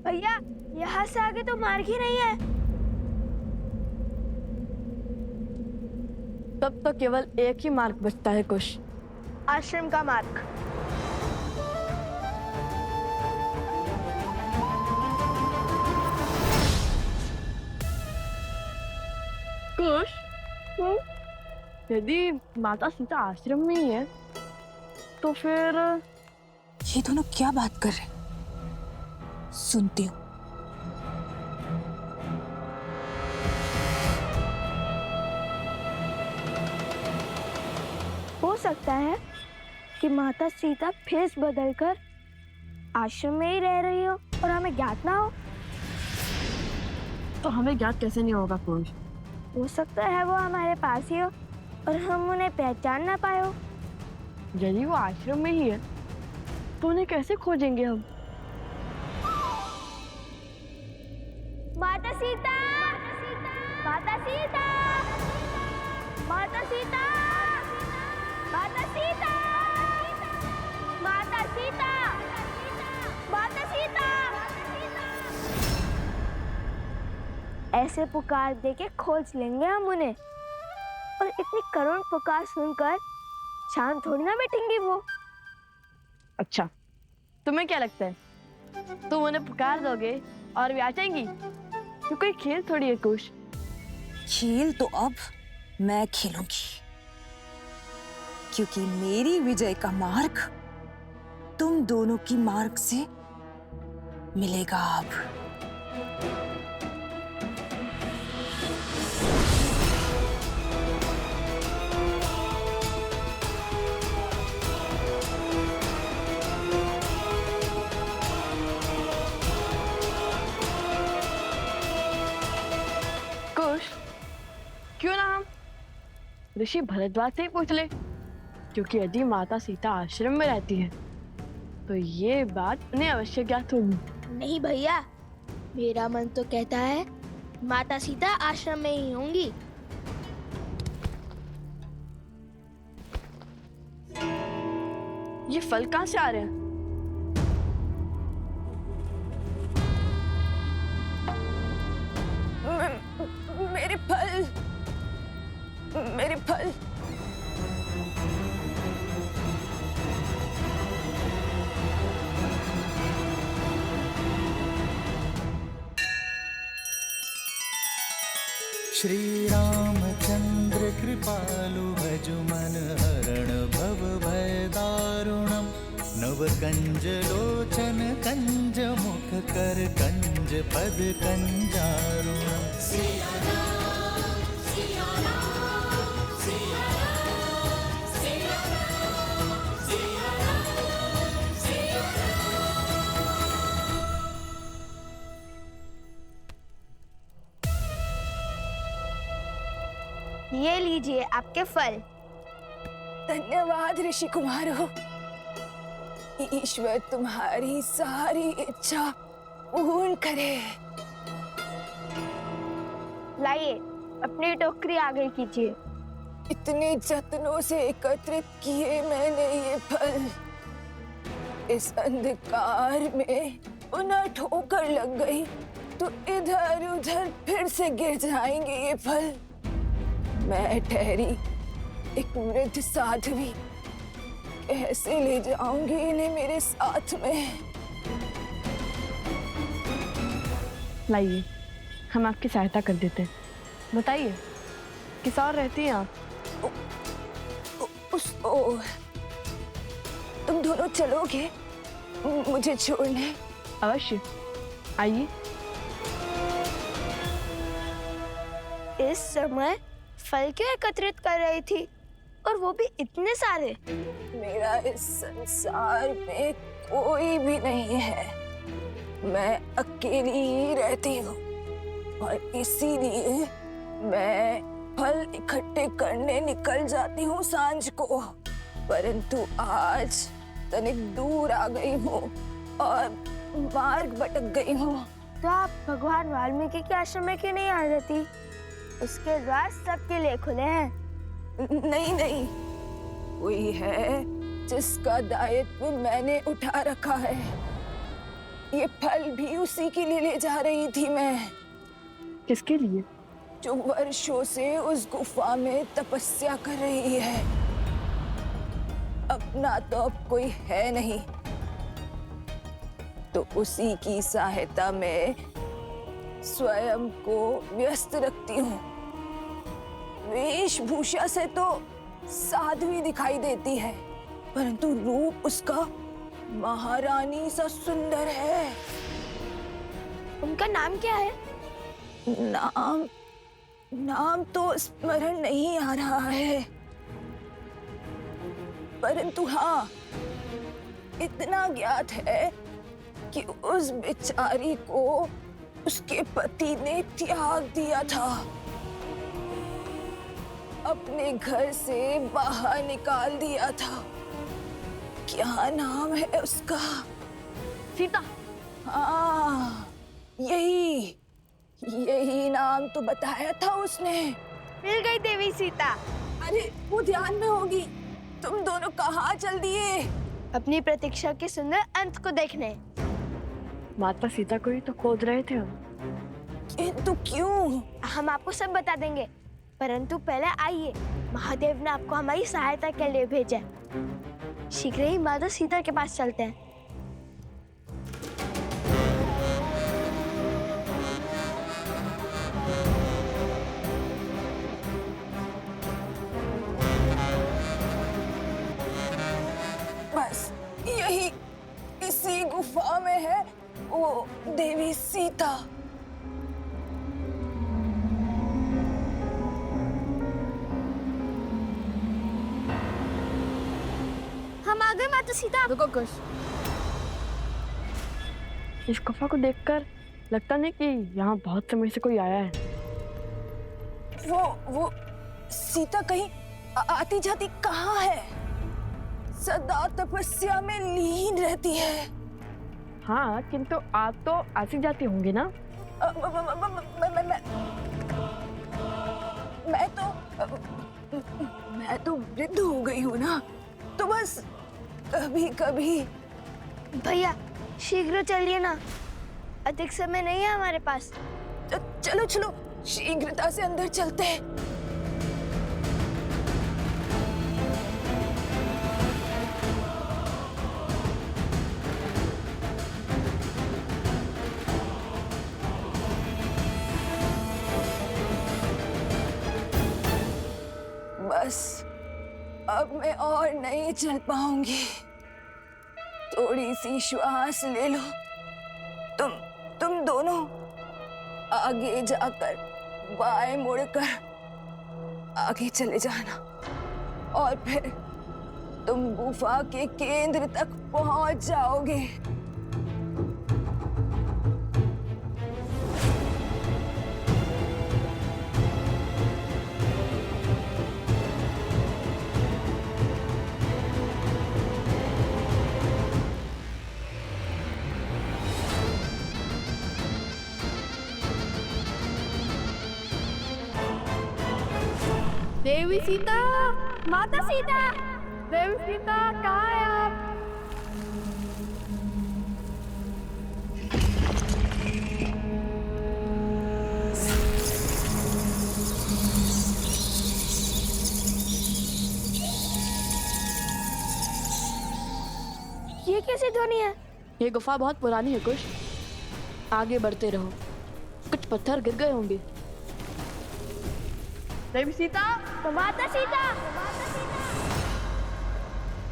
भैया यहाँ से आगे तो मार्ग ही नहीं है। तब तो केवल एक ही मार्ग बचता है कुश। आश्रम का मार्ग। कुश, यदि माता सीता आश्रम में ही है तो फिर ये दोनों क्या बात कर रहे हैं? सुनती हूँ। हो सकता है कि माता सीता भेष बदलकर आश्रम में ही रह रही हो और हमें ज्ञात ना हो। तो हमें ज्ञात कैसे नहीं होगा कुश? हो सकता है वो हमारे पास ही हो और हम उन्हें पहचान ना पाए हो। यदि वो आश्रम में ही है तो उन्हें कैसे खोजेंगे हम? माता सीता, माता सीता, माता सीता, माता सीता, माता सीता, माता सीता। ऐसे पुकार देके खोज लेंगे हम उन्हें। और इतनी करुण पुकार सुनकर शांत थोड़ी ना बैठेंगी वो। अच्छा, तुम्हें क्या लगता है तुम उन्हें पुकार दोगे और वे आ जाएंगी? ये कोई खेल थोड़ी है कुश। खेल तो अब मैं खेलूंगी, क्योंकि मेरी विजय का मार्ग तुम दोनों की मार्ग से मिलेगा अब। कुश, क्यों ना हम ऋषि भरद्वाज से ही पूछ ले, क्योंकि यदि माता सीता आश्रम में रहती है तो ये बात उन्हें अवश्य ज्ञात होगी। नहीं भैया, मेरा मन तो कहता है माता सीता आश्रम में ही होंगी। ये फल कहाँ से आ रहे हैं? मेरे फल, मेरे फल। श्री रामचंद्र कृपालु भजु मन हरण भव भय दारुणम। नव कंज लोचन कंज मुख कर कंज पद कंजारुणम। ये लीजिए आपके फल। धन्यवाद ऋषि कुमारों। ईश्वर तुम्हारी सारी इच्छा पूर्ण करे। लाइए, अपनी टोकरी आगे कीजिए। इतने जत्नों से एकत्रित किए मैंने ये फल, इस अंधकार में उन्हें ठोकर लग गई तो इधर उधर फिर से गिर जाएंगे ये फल। मैं ठहरी एक वृद्ध साध्वी, कैसे ले जाऊंगी इन्हें मेरे साथ में? लाइए, हम आपकी सहायता कर देते हैं। बताइए, किस और रहती हैं आप? तुम दोनों चलोगे मुझे छोड़ने? अवश्य, आइए। इस समय फल क्यों एकत्रित कर रही थी, और वो भी इतने सारे? मेरा इस संसार में कोई भी नहीं है, मैं अकेली ही रहती हूँ और इसीलिए मैं फल इकट्ठे करने निकल जाती हूँ सांझ को। परंतु आज तनिक दूर आ गई हूँ और मार्ग भटक गई हूँ। तो आप भगवान वाल्मीकि के आश्रम में क्यों नहीं आ जाती? उसके द्वार सबके लिए खुले हैं। नहीं नहीं, कोई है जिसका दायित्व मैंने उठा रखा है। ये फल भी उसी के लिए ले जा रही थी मैं, किसके लिए? जो वर्षों से उस गुफा में तपस्या कर रही है। अपना तो अब कोई है नहीं, तो उसी की सहायता में स्वयं को व्यस्त रखती हूँ। वेशभूषा से तो साध्वी दिखाई देती है, परंतु रूप उसका महारानी सा सुंदर है। उनका नाम क्या है? नाम तो स्मरण नहीं आ रहा है, परंतु हाँ, इतना ज्ञात है कि उस बेचारी को उसके पति ने त्याग दिया था, अपने घर से बाहर निकाल दिया था। क्या नाम है उसका? सीता। हाँ, यही नाम तो बताया था उसने। मिल गई देवी सीता। अरे वो ध्यान में होगी। तुम दोनों कहाँ चल दिए? अपनी प्रतीक्षा के सुंदर अंत को देखने। माता सीता को ही तो खोज रहे थे हम। किंतु क्यों? हम आपको सब बता देंगे, परंतु पहले आइए, महादेव ने आपको हमारी सहायता के लिए भेजा है। शीघ्र ही माता सीता के पास चलते हैं। बस यही इसी गुफा में है वो देवी सीता। हम आ गए माता सीता। रुको कुछ। इस गुफा को देखकर लगता नहीं कि यहाँ बहुत समय से कोई आया है। वो सीता कहीं आती जाती कहाँ है? सदा तपस्या में लीन रहती है। हाँ, किंतु आप तो आती जाती होंगी ना? मैं तो वृद्ध हो गई हूँ ना, तो बस कभी कभी। भैया शीघ्र चलिए ना, अधिक समय नहीं है हमारे पास। चलो चलो, शीघ्रता से अंदर चलते हैं। बस अब मैं और नहीं चल पाऊंगी। थोड़ी सी श्वास ले लो। तुम दोनों आगे जाकर बाएं मुड़कर आगे चले जाना, और फिर तुम गुफा के केंद्र तक पहुंच जाओगे। देवी सीता, माता सीता, देवी सीता कहाँ है आप? ये कैसी ध्वनि है? ये गुफा बहुत पुरानी है कुछ। आगे बढ़ते रहो, कुछ पत्थर गिर गए होंगे। देवी सीता, माता सीता।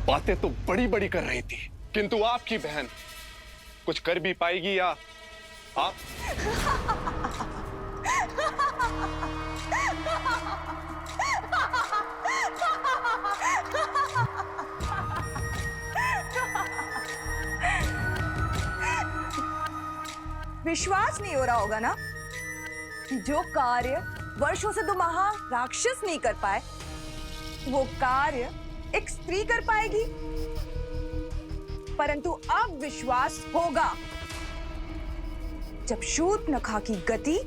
बातें तो बड़ी बड़ी कर रही थी, किंतु आपकी बहन कुछ कर भी पाएगी या आप? विश्वास नहीं हो रहा होगा ना कि जो कार्य वर्षों से दो महाराक्षस नहीं कर पाए, वो कार्य एक स्त्री कर पाएगी। परंतु अब विश्वास होगा जब शूर्पणखा की गति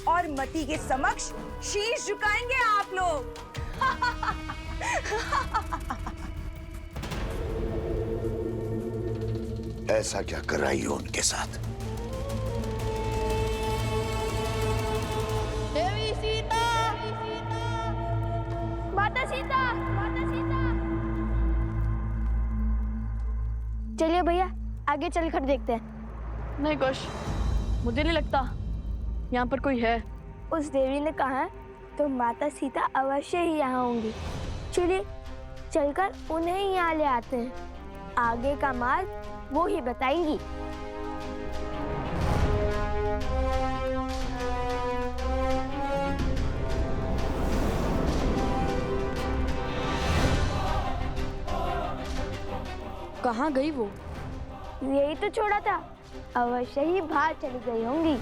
और मति के समक्ष शीश झुकाएंगे आप लोग। ऐसा क्या कराई हो उनके साथ? देवी सीता! माता सीता! माता सीता! चलिए भैया, आगे चलकर देखते हैं। नहीं कुश, मुझे नहीं लगता यहाँ पर कोई है। उस देवी ने कहा है तो माता सीता अवश्य ही यहाँ होंगी। चलिए चलकर उन्हें ही यहाँ ले आते हैं। आगे का मार्ग वो ही बताएंगी। कहाँ गई वो? यही तो छोड़ा था, अवश्य ही बाहर चली गई होंगी।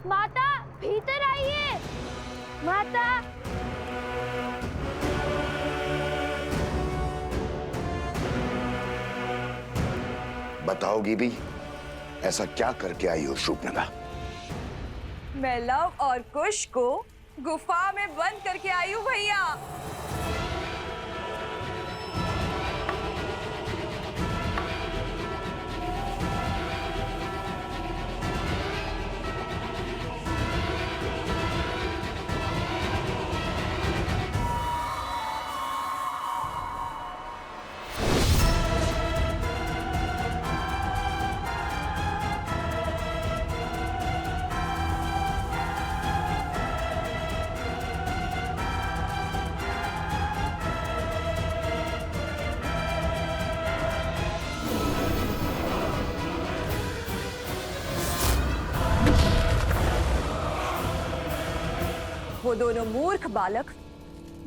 माता, भीतर आइए। माता! बताओगी भी, ऐसा क्या करके आई हो शूर्पणखा? मैं लव और कुश को गुफा में बंद करके आई हूँ भैया। वो दोनों मूर्ख बालक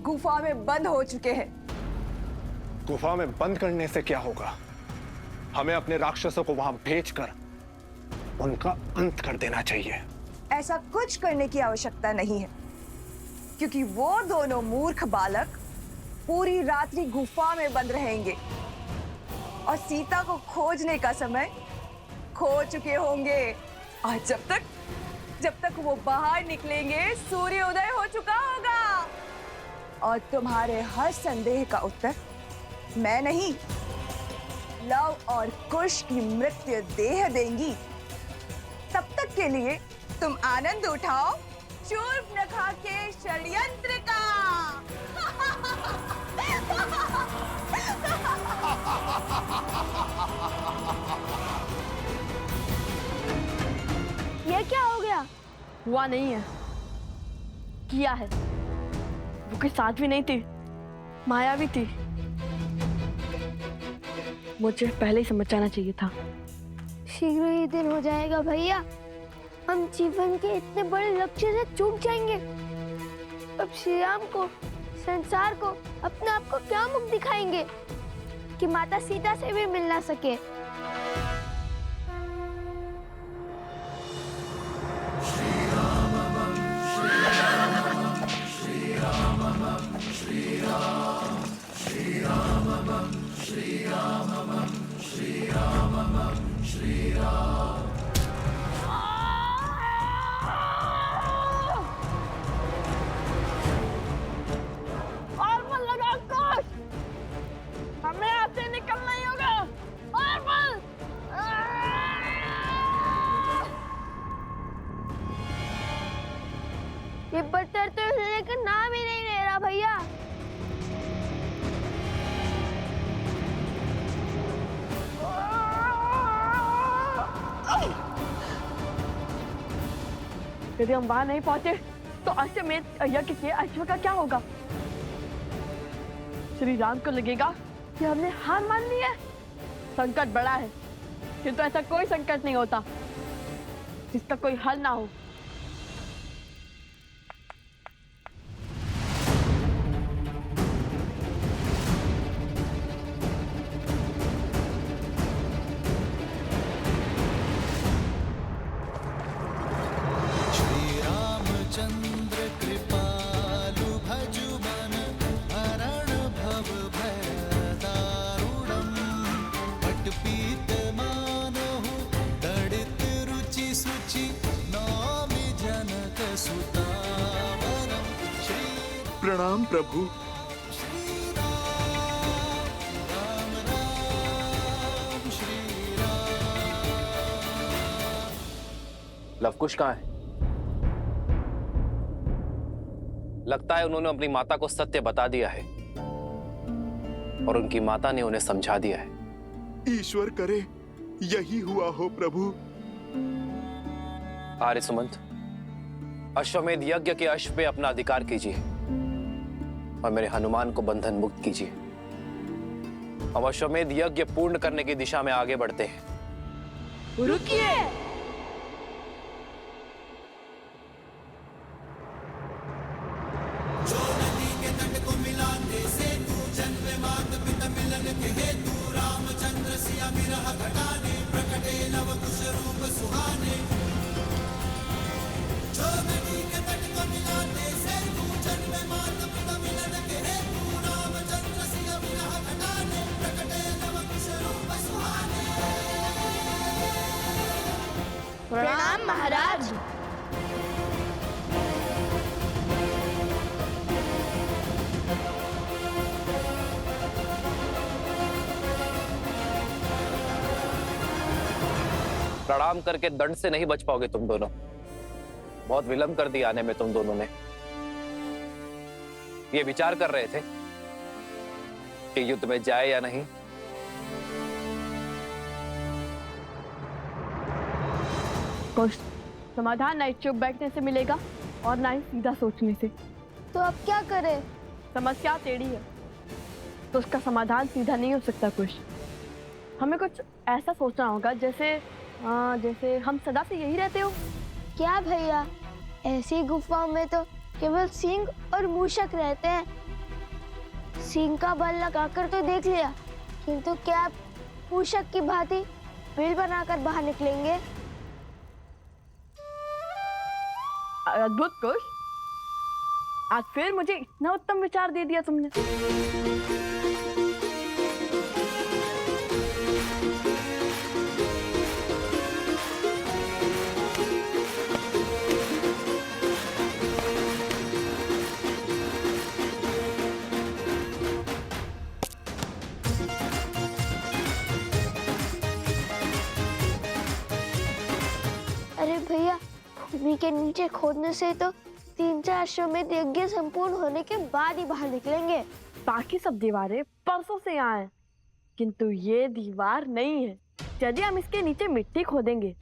गुफा में बंद हो चुके हैं। गुफा में बंद करने से क्या होगा? हमें अपने राक्षसों को वहां भेजकर उनका अंत कर देना चाहिए। ऐसा कुछ करने की आवश्यकता नहीं है, क्योंकि वो दोनों मूर्ख बालक पूरी रात्रि गुफा में बंद रहेंगे और सीता को खोजने का समय खो चुके होंगे। और जब तक वो बाहर निकलेंगे, सूर्योदय हो चुका होगा। और तुम्हारे हर संदेह का उत्तर मैं नहीं, लव और कुश की मृत्यु देह देंगी। तब तक के लिए तुम आनंद उठाओ शूर्पणखा के षड्यंत्र का। ये क्या हो गया? हुआ नहीं है, किया है। वो कोई साथ भी नहीं थी, माया भी थी। मुझे पहले ही समझ जाना चाहिए था। शीघ्र ही दिन हो जाएगा भैया। हम जीवन के इतने बड़े लक्ष्य से चूक जाएंगे। अब श्री राम को, संसार को, अपने आप को क्या मुख दिखाएंगे कि माता सीता से भी मिल ना सके। हमें यहाँ से निकलना ही होगा। और बल! ये पत्थर तो हिलने का नाम ही नहीं ले रहा भैया। यदि हम वहां नहीं पहुंचे तो अश्वमेध यज्ञ के अश्व का क्या होगा? श्री राम को लगेगा कि हमने हार मान ली है। संकट बड़ा है, किंतु ऐसा कोई संकट नहीं होता जिसका कोई हल ना हो। श्री रामचंद्र कृपालु भजु मन हरण भव भय दारुणम् पटपीत मानहु तड़ित रुचि सुचि नौमि जनक सुतावरम् श्री प्रणाम प्रभु। श्री लवकुश कहाँ है? लगता है उन्होंने अपनी माता को सत्य बता दिया है और उनकी माता ने उन्हें समझा दिया है। ईश्वर करे यही हुआ हो प्रभु। आर्य सुमंत, अश्वमेध यज्ञ के अश्व पे अपना अधिकार कीजिए और मेरे हनुमान को बंधन मुक्त कीजिए। हम अश्वमेध यज्ञ पूर्ण करने की दिशा में आगे बढ़ते हैं। रुकिए। प्रणाम महाराज। प्रणाम करके दंड से नहीं बच पाओगे तुम दोनों। बहुत विलंब कर दिया आने में तुम दोनों ने। ये विचार कर रहे थे कि युद्ध में जाए या नहीं। कुछ समाधान ना चुप बैठने से मिलेगा और ना ही सीधा सोचने से। तो अब क्या करें? समस्या टेढ़ी है तो उसका समाधान सीधा नहीं हो सकता। कुछ हमें कुछ ऐसा सोचना होगा जैसे जैसे हम सदा से यही रहते हो। क्या भैया, ऐसी गुफाओं में तो केवल सिंह और मूषक रहते हैं। सिंह का बल लगाकर तो देख लिया, किंतु क्या आप मूषक की भांति बिल बनाकर बाहर निकलेंगे? अद्भुत कुश, आज फिर मुझे इतना उत्तम विचार दे दिया तुमने। अरे भैया, भूमि के नीचे खोदने से तो 3-4 अश्वमेध यज्ञ संपूर्ण होने के बाद ही बाहर निकलेंगे। बाकी सब दीवारें परसों से यहाँ हैं, किंतु ये दीवार नहीं है। यदि हम इसके नीचे मिट्टी खोदेंगे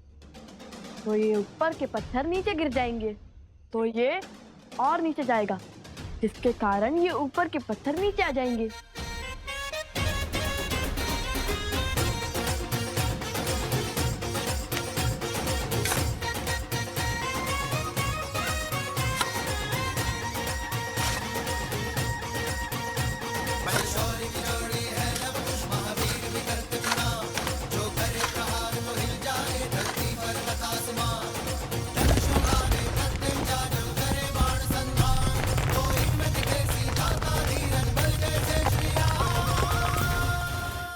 तो ये ऊपर के पत्थर नीचे गिर जाएंगे, तो ये और नीचे जाएगा, जिसके कारण ये ऊपर के पत्थर नीचे आ जाएंगे।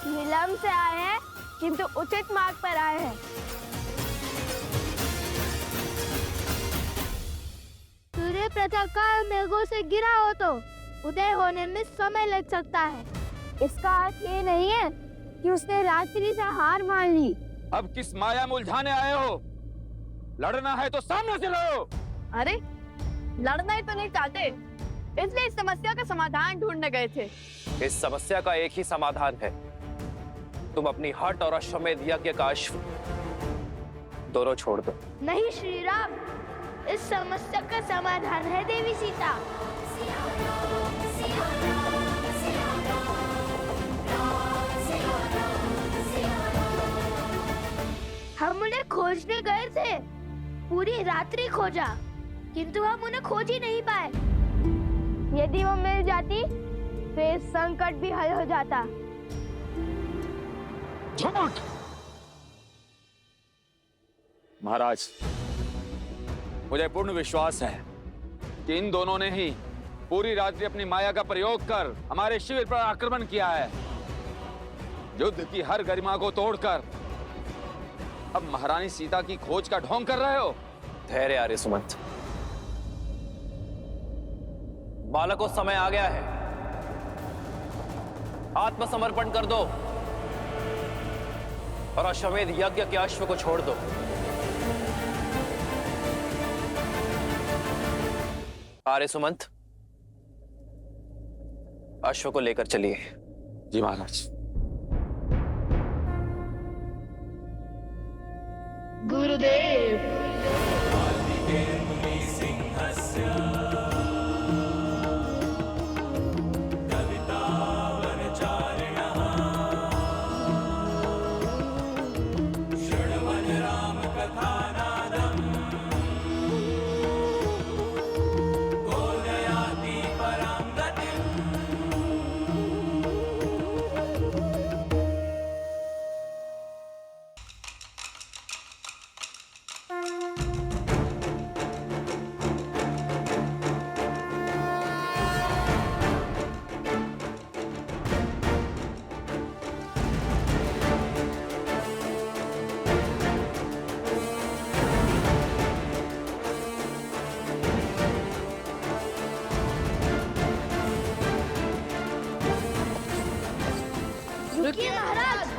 विलंब से आए हैं किंतु उचित मार्ग पर आए हैं। सूर्य प्रातःकाल मेघों से गिरा हो तो उदय होने में समय लग सकता है। इसका अर्थ ये नहीं है कि उसने रात्रि से हार मान ली। अब किस माया में उलझाने आए हो? लड़ना है तो सामने से लड़ो। अरे लड़ना ही तो नहीं चाहते, इसलिए इस समस्या का समाधान ढूंढने गए थे। इस समस्या का एक ही समाधान है, तुम अपनी हट और अश्वमेध यज्ञ का अश्व दोनों छोड़ दो। नहीं श्री राम, इस समस्या का समाधान है देवी सीता। हम उन्हें खोजने गए थे, पूरी रात्रि खोजा, किंतु हम उन्हें खोज ही नहीं पाए। यदि वो मिल जाती तो ये संकट भी हल हो जाता। झूठ! महाराज, मुझे पूर्ण विश्वास है कि इन दोनों ने ही पूरी रात्रि अपनी माया का प्रयोग कर हमारे शिविर पर आक्रमण किया है। युद्ध की हर गरिमा को तोड़कर अब महारानी सीता की खोज का ढोंग कर रहे हो। धैर्य आर्य सुमंत, बालकों, समय आ गया है, आत्मसमर्पण कर दो और अश्वमेध यज्ञ के अश्व को छोड़ दो। आर्य सुमंत, अश्व को लेकर चलिए। जी महाराज। गुरुदेव। रुकिए महाराज।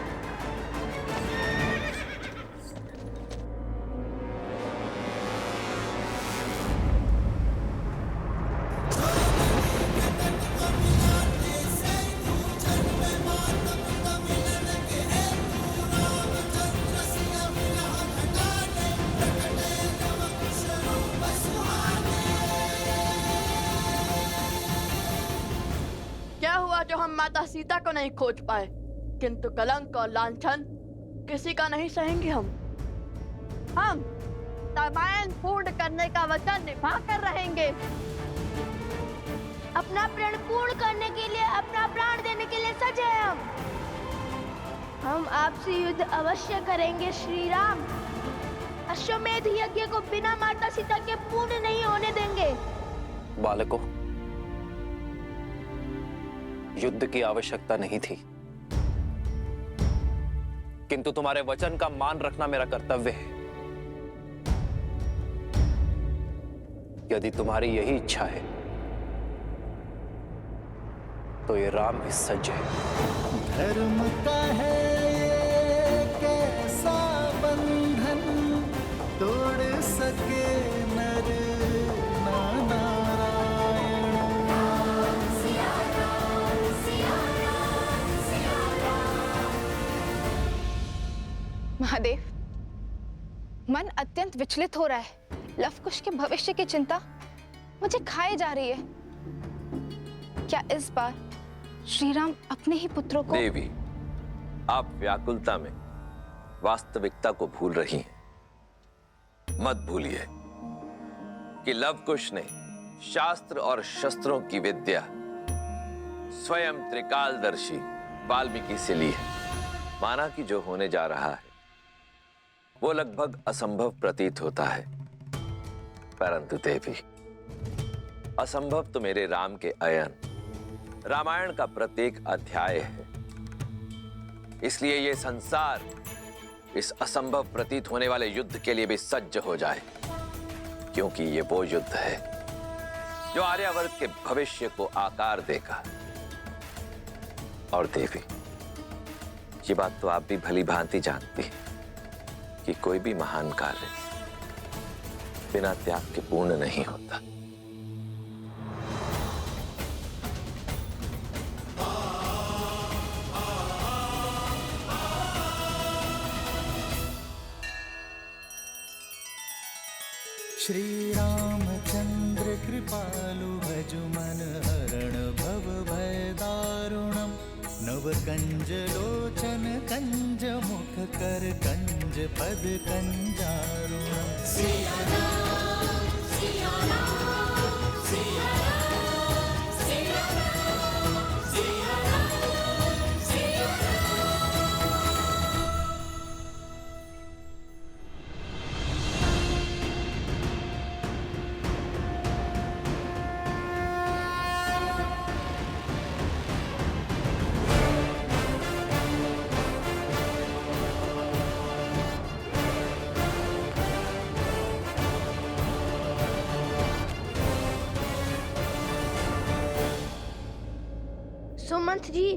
क्या हुआ जो हम माता सीता को नहीं खोज पाए, किंतु कलंक और लांछन किसी का नहीं सहेंगे हम रामायण पूर्ण करने का वचन निभा कर रहेंगे। अपना प्रण पूर्ण करने के लिए, अपना प्राण देने के लिए सज है हम आपसे युद्ध अवश्य करेंगे श्री राम। अश्वमेध यज्ञ को बिना माता सीता के पूर्ण नहीं होने देंगे। बालकों, युद्ध की आवश्यकता नहीं थी, किंतु तुम्हारे वचन का मान रखना मेरा कर्तव्य है। यदि तुम्हारी यही इच्छा है तो ये राम भी सज्ज है। धर्म का है ये कैसा बंधन, तोड़ सके नर ना नारायण। महादेव, मन अत्यंत विचलित हो रहा है। लवकुश के भविष्य की चिंता मुझे खाए जा रही है। क्या इस बार श्री राम अपने ही पुत्रों को? देवी, आप व्याकुलता में वास्तविकता को भूल रही हैं। मत भूलिए कि लवकुश ने शास्त्र और शस्त्रों की विद्या स्वयं त्रिकालदर्शी वाल्मीकि से ली है। माना कि जो होने जा रहा है वो लगभग असंभव प्रतीत होता है, परंतु देवी, असंभव तो मेरे राम के अयन रामायण का प्रत्येक अध्याय है। इसलिए ये संसार इस असंभव प्रतीत होने वाले युद्ध के लिए भी सज्ज हो जाए, क्योंकि ये वो युद्ध है जो आर्यावर्त के भविष्य को आकार देगा। और देवी, ये बात तो आप भी भली भांति जानती हैं कि कोई भी महान कार्य बिना त्याग के पूर्ण नहीं होता। श्री रामचंद्र कृपालु भजु मन हरण भव भय दारुणम। नव कंज लोचन कंज मुख कर कंज पद कंजारुणम। सिया राम, सिया राम, सिया राम, सिया राम, सिया राम, सिया सुमंत जी,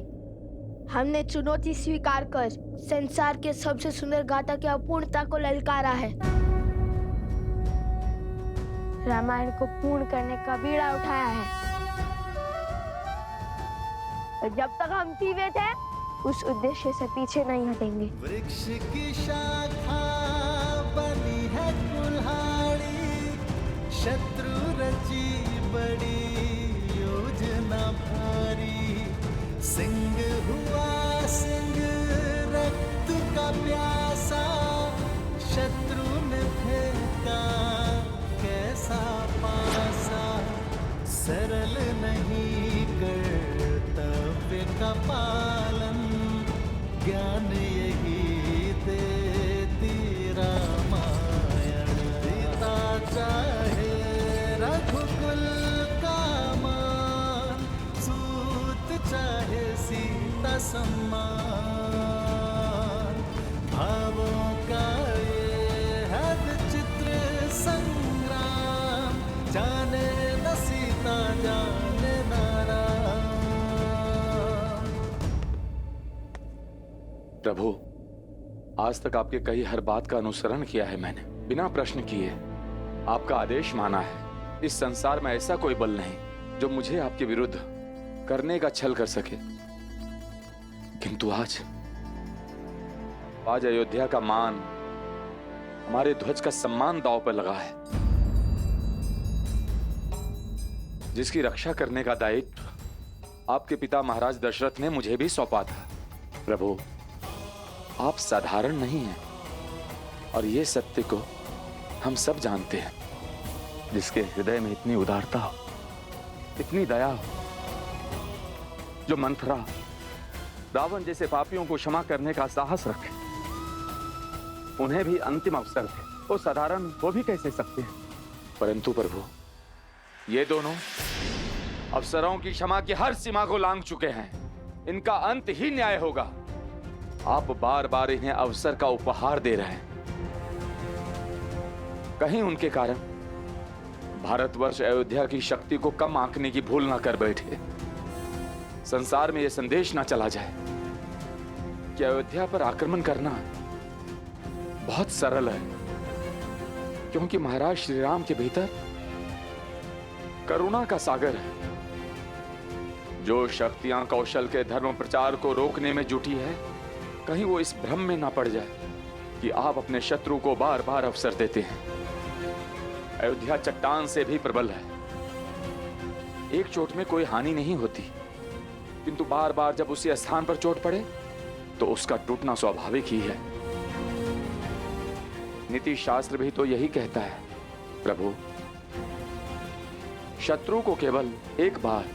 हमने चुनौती स्वीकार कर संसार के सबसे सुंदर गाथा की अपूर्णता को ललकारा है। रामायण को पूर्ण करने का बीड़ा उठाया है। और जब तक हम जीवित हैं, उस उद्देश्य से पीछे नहीं हटेंगे। वृक्ष की शाखा बनी है कुल्हाड़ी, शत्रु रची बड़ी योजना भारी। सिंह हुआ सिंह रक्त का प्यासा, शत्रु ने फेंका कैसा पासा। सरल नहीं कर्तव्य का पालन, ज्ञान यही देती रामायण। पिता चाहे रघुकुल का मान, सूत चाहे सीता सम्मान। भावों का ये है विचित्र संग्राम, जाने न सीता जाने न राम। प्रभु, आज तक आपके कही हर बात का अनुसरण किया है मैंने, बिना प्रश्न किए आपका आदेश माना है। इस संसार में ऐसा कोई बल नहीं जो मुझे आपके विरुद्ध करने का छल कर सके। किंतु आज अयोध्या का मान, हमारे ध्वज का सम्मान दांव पर लगा है, जिसकी रक्षा करने का दायित्व आपके पिता महाराज दशरथ ने मुझे भी सौंपा था। प्रभु, आप साधारण नहीं हैं, और ये सत्य को हम सब जानते हैं। जिसके हृदय में इतनी उदारता हो, इतनी दया हो, जो मंथरा रावण जैसे पापियों को क्षमा करने का साहस रखे, उन्हें भी अंतिम अवसर थे, वो साधारण वो भी कैसे सकते हैं। परंतु प्रभु, ये दोनों अफसरों की क्षमा की हर सीमा को लांघ चुके हैं। इनका अंत ही न्याय होगा। आप बार बार इन्हें अवसर का उपहार दे रहे हैं। कहीं उनके कारण भारतवर्ष अयोध्या की शक्ति को कम आंकने की भूल ना कर बैठे। संसार में यह संदेश ना चला जाए कि अयोध्या पर आक्रमण करना बहुत सरल है, क्योंकि महाराज श्री राम के भीतर करुणा का सागर है। जो शक्तियां कौशल के धर्म प्रचार को रोकने में जुटी है, कहीं वो इस भ्रम में ना पड़ जाए कि आप अपने शत्रु को बार बार अवसर देते हैं। अयोध्या चट्टान से भी प्रबल है। एक चोट में कोई हानि नहीं होती, किंतु बार बार जब उसी स्थान पर चोट पड़े तो उसका टूटना स्वाभाविक ही है। नीति शास्त्र भी तो यही कहता है। प्रभु, शत्रु को केवल एक बार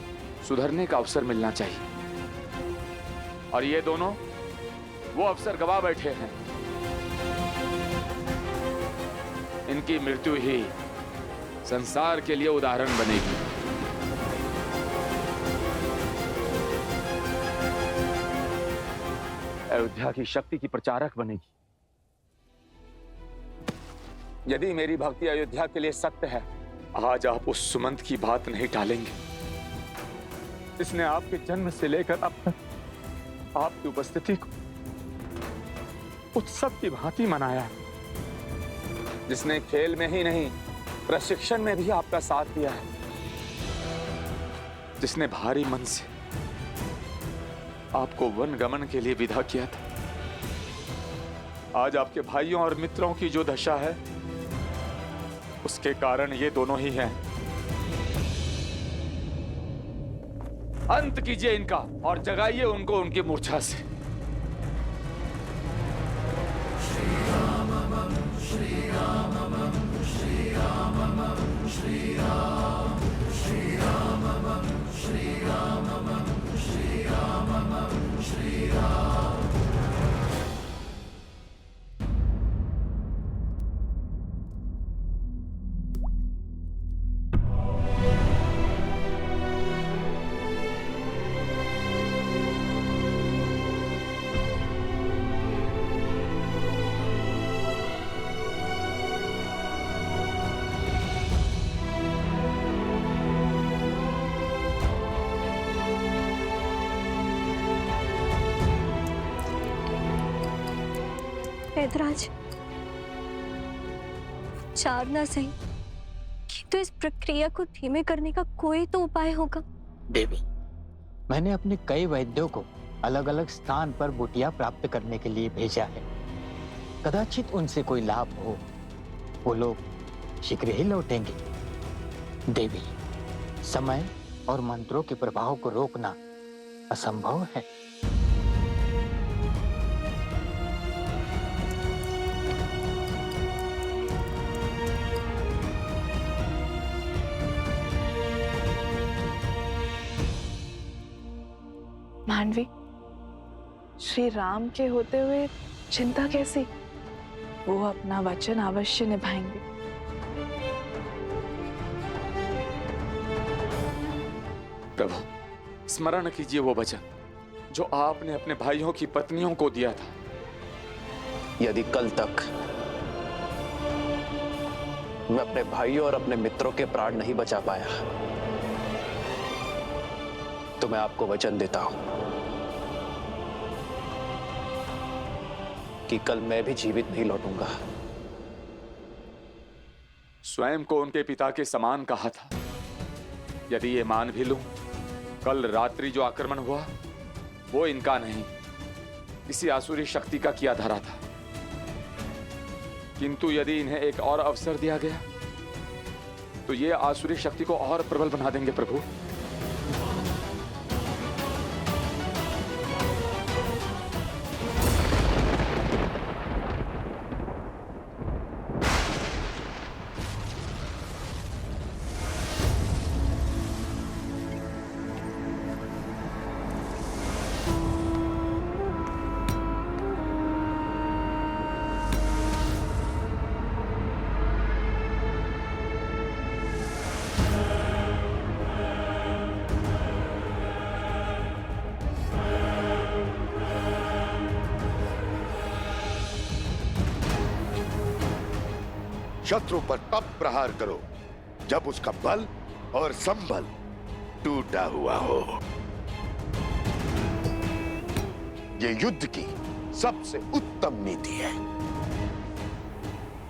सुधरने का अवसर मिलना चाहिए, और ये दोनों वो अवसर गवा बैठे हैं। इनकी मृत्यु ही संसार के लिए उदाहरण बनेगी। अयोध्या की शक्ति की प्रचारक बनेगी। यदि मेरी भक्ति अयोध्या के लिए सत्य है, आज आप उस सुमंत की बात नहीं टालेंगे। इसने आपके जन्म से लेकर अब तक आपकी उपस्थिति को उत्सव की भांति मनाया, जिसने खेल में ही नहीं प्रशिक्षण में भी आपका साथ दिया है, जिसने भारी मन से आपको वन गमन के लिए विदा किया था। आज आपके भाइयों और मित्रों की जो दशा है, उसके कारण ये दोनों ही हैं। अंत कीजिए इनका और जगाइए उनको उनकी मूर्छा से। वेदराज, चार ना सही तो इस प्रक्रिया को धीमे करने का कोई तो उपाय होगा। देवी, मैंने अपने कई वैद्यों को अलग अलग स्थान पर बुटिया प्राप्त करने के लिए भेजा है। कदाचित उनसे कोई लाभ हो। वो लोग शीघ्र ही लौटेंगे। देवी, समय और मंत्रों के प्रभाव को रोकना असंभव है। मानवी, श्री राम के होते हुए चिंता कैसी? वो अपना वचन अवश्य निभाएंगे। प्रभु, स्मरण कीजिए वो वचन जो आपने अपने भाइयों की पत्नियों को दिया था। यदि कल तक मैं अपने भाइयों और अपने मित्रों के प्राण नहीं बचा पाया, तो मैं आपको वचन देता हूं कि कल मैं भी जीवित नहीं लौटूंगा। स्वयं को उनके पिता के समान कहा था। यदि ये मान भी लूं, कल रात्रि जो आक्रमण हुआ वो इनका नहीं, किसी आसुरी शक्ति का किया धरा था। किंतु यदि इन्हें एक और अवसर दिया गया तो ये आसुरी शक्ति को और प्रबल बना देंगे। प्रभु, शत्रु पर तब प्रहार करो जब उसका बल और संबल टूटा हुआ हो। ये युद्ध की सबसे उत्तम नीति है।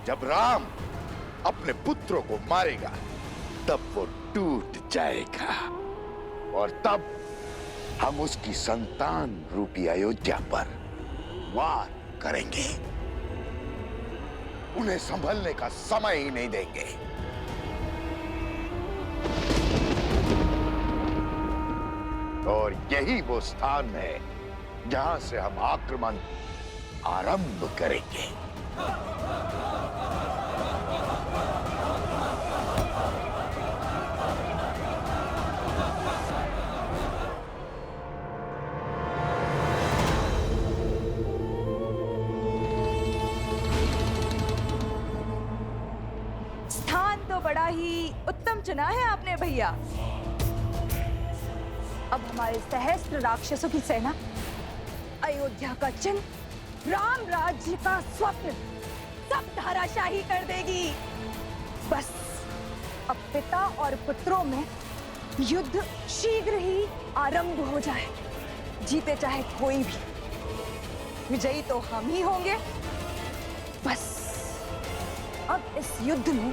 जब राम अपने पुत्रों को मारेगा तब वो टूट जाएगा और तब हम उसकी संतान रूपी अयोध्या पर वार करेंगे। उन्हें संभलने का समय ही नहीं देंगे। और यही वो स्थान है जहां से हम आक्रमण आरंभ करेंगे। बड़ा ही उत्तम चुना है आपने भैया। अब हमारे सहस्त्र राक्षसों की सेना अयोध्या का चिन्ह, राम राज्य का स्वप्न सब धराशाही कर देगी। बस अब पिता और पुत्रों में युद्ध शीघ्र ही आरंभ हो जाए। जीते चाहे कोई भी, विजयी तो हम ही होंगे। बस अब इस युद्ध में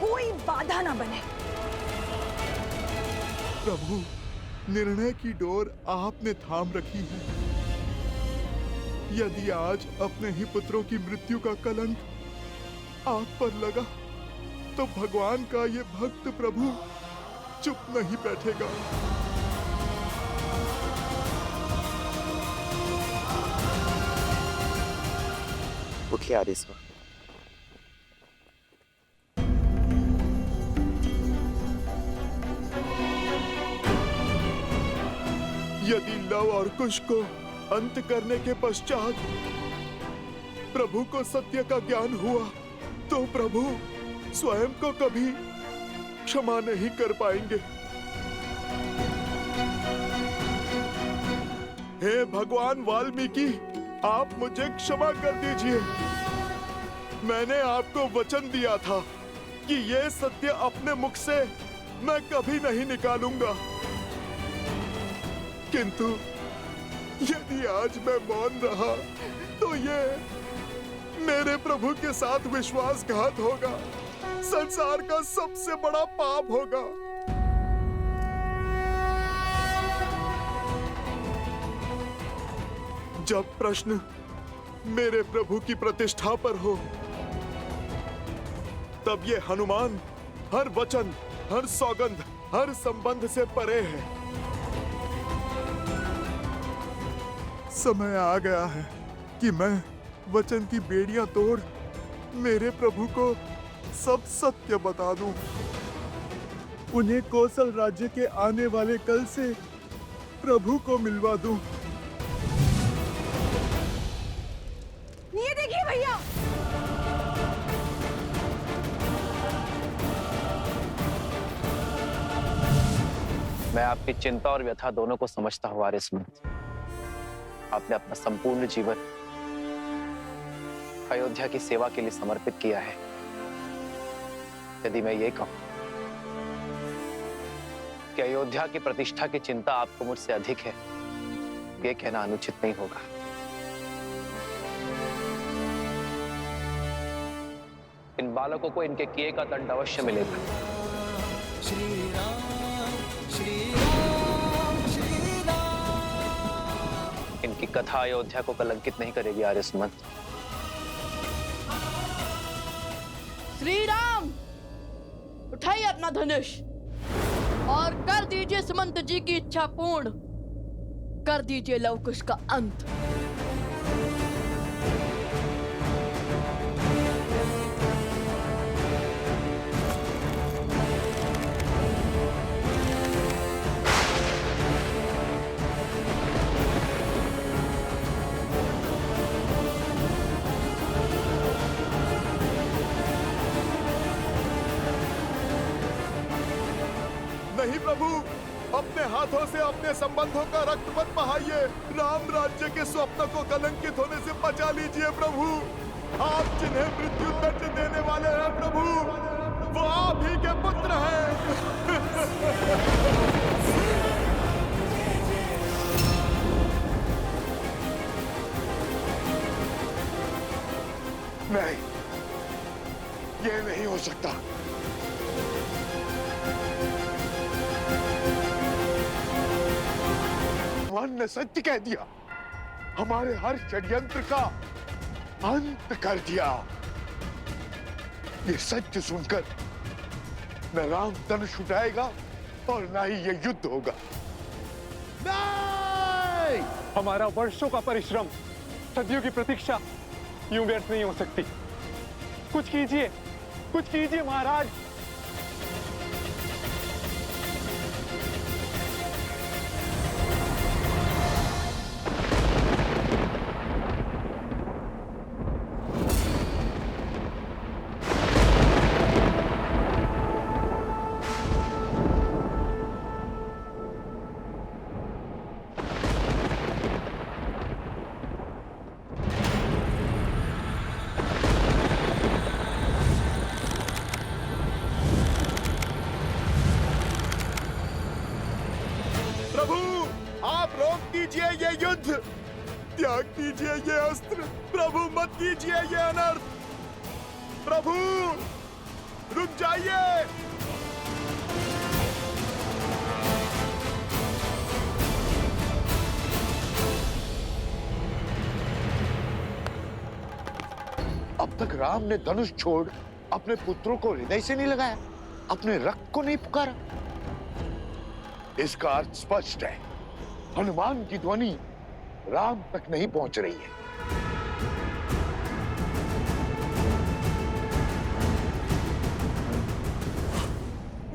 कोई बाधा ना बने। प्रभु, निर्णय की डोर आपने थाम रखी है। यदि आज अपने ही पुत्रों की मृत्यु का कलंक आप पर लगा तो भगवान का ये भक्त प्रभु चुप नहीं बैठेगा। मुखिया आदेश। यदि लव और कुश को अंत करने के पश्चात प्रभु को सत्य का ज्ञान हुआ तो प्रभु स्वयं को कभी क्षमा नहीं कर पाएंगे। हे भगवान वाल्मीकि, आप मुझे क्षमा कर दीजिए। मैंने आपको वचन दिया था कि ये सत्य अपने मुख से मैं कभी नहीं निकालूंगा, किंतु यदि आज मैं मौन रहा तो ये मेरे प्रभु के साथ विश्वासघात होगा। संसार का सबसे बड़ा पाप होगा। जब प्रश्न मेरे प्रभु की प्रतिष्ठा पर हो, तब ये हनुमान हर वचन, हर सौगंध, हर संबंध से परे है। समय आ गया है कि मैं वचन की बेड़ियां तोड़ मेरे प्रभु को सब सत्य बता दूं। उन्हें कौशल राज्य के आने वाले कल से प्रभु को मिलवा दूं। ये देखिए भैया, मैं आपकी चिंता और व्यथा दोनों को समझता हूँ आर्यसमंत। आपने अपना संपूर्ण जीवन अयोध्या की सेवा के लिए समर्पित किया है। यदि मैं ये कहूं कि अयोध्या की प्रतिष्ठा की चिंता आपको मुझसे अधिक है, ये कहना अनुचित नहीं होगा। इन बालकों को इनके किए का दंड अवश्य मिलेगा। श्री राम श्री राम श्री राम। इनकी कथा अयोध्या को कलंकित नहीं करेगी आर्यसमंत। श्री राम, उठाइए अपना धनुष और कर दीजिए सुमंत जी की इच्छा पूर्ण। कर दीजिए लवकुश का अंत। नहीं प्रभु, अपने हाथों से अपने संबंधों का रक्त मत बहाइए। राम राज्य के स्वप्न को कलंकित होने से बचा लीजिए प्रभु। आप जिन्हें मृत्यु दंड देने वाले हैं प्रभु, वो आप ही के पुत्र हैं। नहीं, ये नहीं हो सकता। भगवान ने सत्य कह दिया, हमारे हर षड्यंत्र का अंत कर दिया। ये सत्य सुनकर न राम धनुष उठाएगा और न ही ये युद्ध होगा। नहीं! हमारा वर्षों का परिश्रम, सदियों की प्रतीक्षा यूं व्यर्थ नहीं हो सकती। कुछ कीजिए महाराज। कीजिए ये युद्ध, त्याग कीजिए ये अस्त्र। प्रभु मत कीजिए ये अनर्थ। प्रभु रुक जाइए। अब तक राम ने धनुष छोड़ अपने पुत्रों को हृदय से नहीं लगाया, अपने रक्त को नहीं पुकारा। इसका अर्थ स्पष्ट है, हनुमान की ध्वनि राम तक नहीं पहुंच रही है।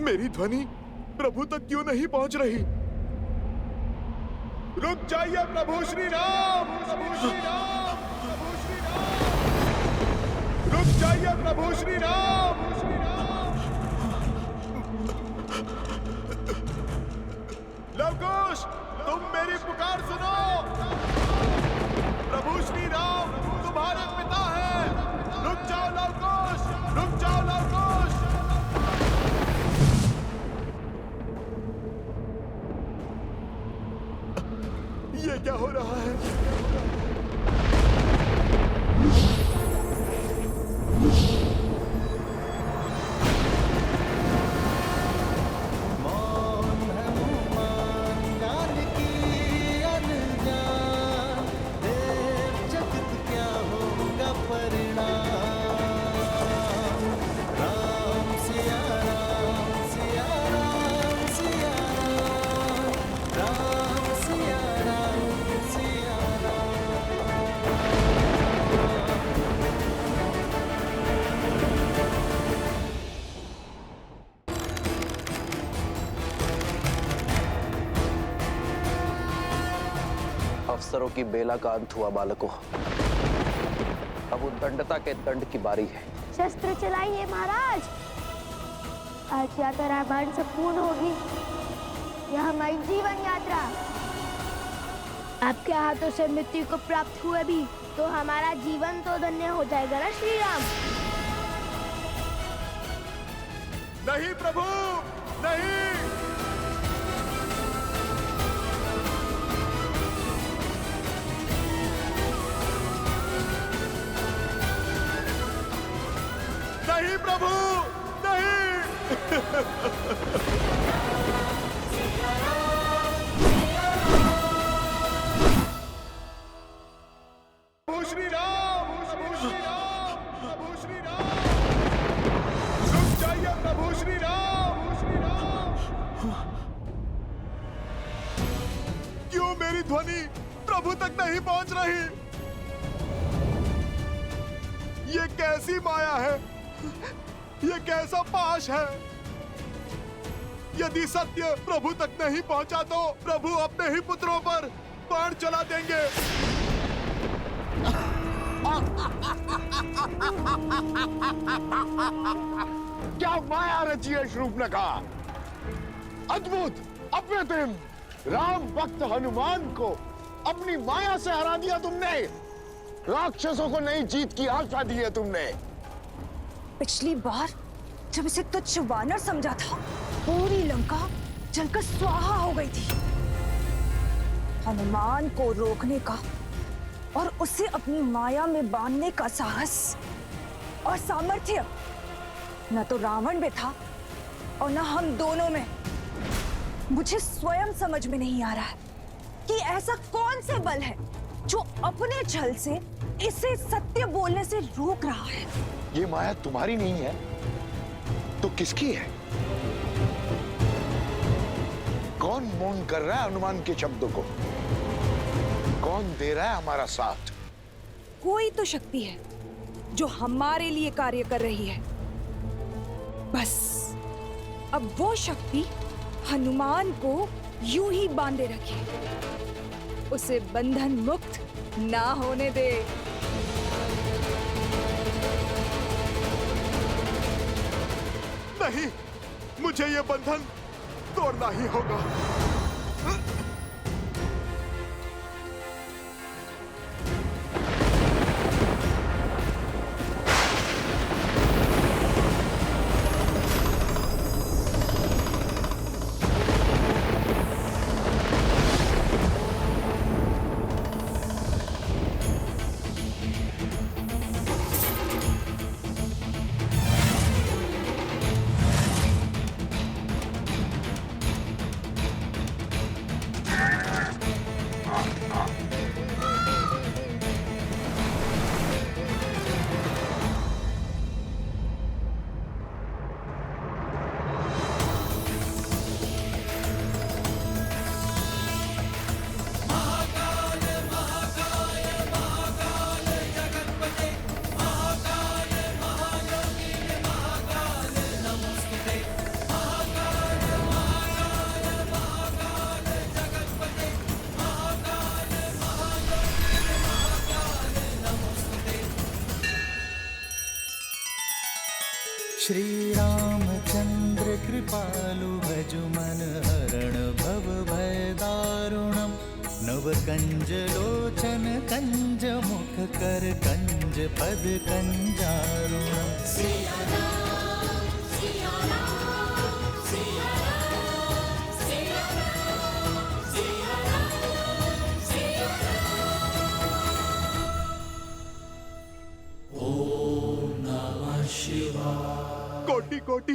मेरी ध्वनि प्रभु तक क्यों नहीं पहुंच रही? रुक जाइए प्रभु श्री राम, प्रभु श्री राम, प्रभु श्री राम। रुक जाइए प्रभु श्री राम, श्री राम। लवकुश, तुम मेरी पुकार सुनो। प्रभु श्री राम तुम्हारे पिता हैं। रुक जाओ लवकुश, रुक जाओ लवकुश। ये क्या हो रहा है? अवसरों की बेला का अंत हुआ बालकों। अब उद्दंडता के दंड की बारी है। शस्त्र चलाइए महाराज। आज यात्रा रामायण से पूर्ण होगी। यह हमारी जीवन यात्रा। आपके हाथों से मृत्यु को प्राप्त हुए भी तो हमारा जीवन तो धन्य हो जाएगा ना श्री राम। नहीं प्रभु, नहीं। नहीं प्रभु, नहीं। प्रभु श्री राम, प्रभु श्री राम, प्रभु श्री राम, रुक जाइए प्रभु श्री राम, श्री राम। क्यों मेरी ध्वनि प्रभु तक नहीं पहुंच रही? ये कैसी माया है? ये कैसा पाश है? यदि सत्य प्रभु तक नहीं पहुंचा तो प्रभु अपने ही पुत्रों पर बाण चला देंगे। क्या माया रची है शूर्पणखा? अद्भुत, अप्रतिम। राम भक्त हनुमान को अपनी माया से हरा दिया तुमने। राक्षसों को नई जीत की आशा दी है तुमने। पिछली बार जब इसे तुच्छ वानर समझा था, पूरी लंका जलकर स्वाहा हो गई थी। हनुमान को रोकने का और उसे अपनी माया में बांधने का साहस और सामर्थ्य न तो रावण में था और न हम दोनों में। मुझे स्वयं समझ में नहीं आ रहा है कि ऐसा कौन सा बल है जो अपने छल से इसे सत्य बोलने से रोक रहा है। ये माया तुम्हारी नहीं है तो किसकी है? कौन मौन कर रहा है हनुमान के शब्दों को? कौन दे रहा है हमारा साथ? कोई तो शक्ति है जो हमारे लिए कार्य कर रही है। बस अब वो शक्ति हनुमान को यूं ही बांधे रखे, उसे बंधन मुक्त ना होने दे। नहीं, मुझे ये बंधन तोड़ना ही होगा। श्री रामचंद्र कृपालु भजु मन हरण भव भय दारुणम। नव कंज लोचन कंज मुख कर कंज पद कंजारुणम। कोटि कोटि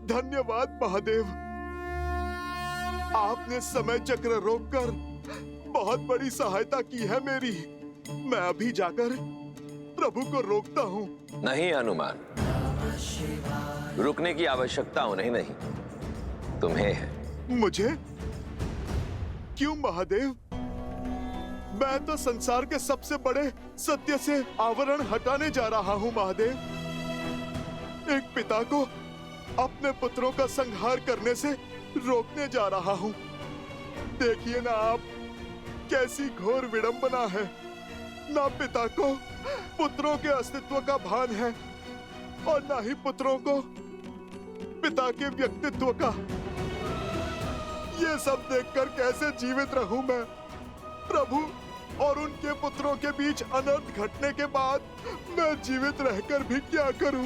धन्यवाद महादेव। आपने समय चक्र रोककर बहुत बड़ी सहायता की है मेरी। मैं अभी जाकर प्रभु को रोकता हूँ। नहीं हनुमान, रुकने की आवश्यकता उन्हें नहीं, तुम्हें है। मुझे? क्यों महादेव? मैं तो संसार के सबसे बड़े सत्य से आवरण हटाने जा रहा हूँ महादेव। एक पिता को अपने पुत्रों का संहार करने से रोकने जा रहा हूँ। देखिए ना आप, कैसी घोर विडंबना है। ना पिता को पुत्रों के अस्तित्व का भान है और ना ही पुत्रों को पिता के व्यक्तित्व का। ये सब देखकर कैसे जीवित रहूं मैं प्रभु? और उनके पुत्रों के बीच अनर्थ घटने के बाद मैं जीवित रहकर भी क्या करूं?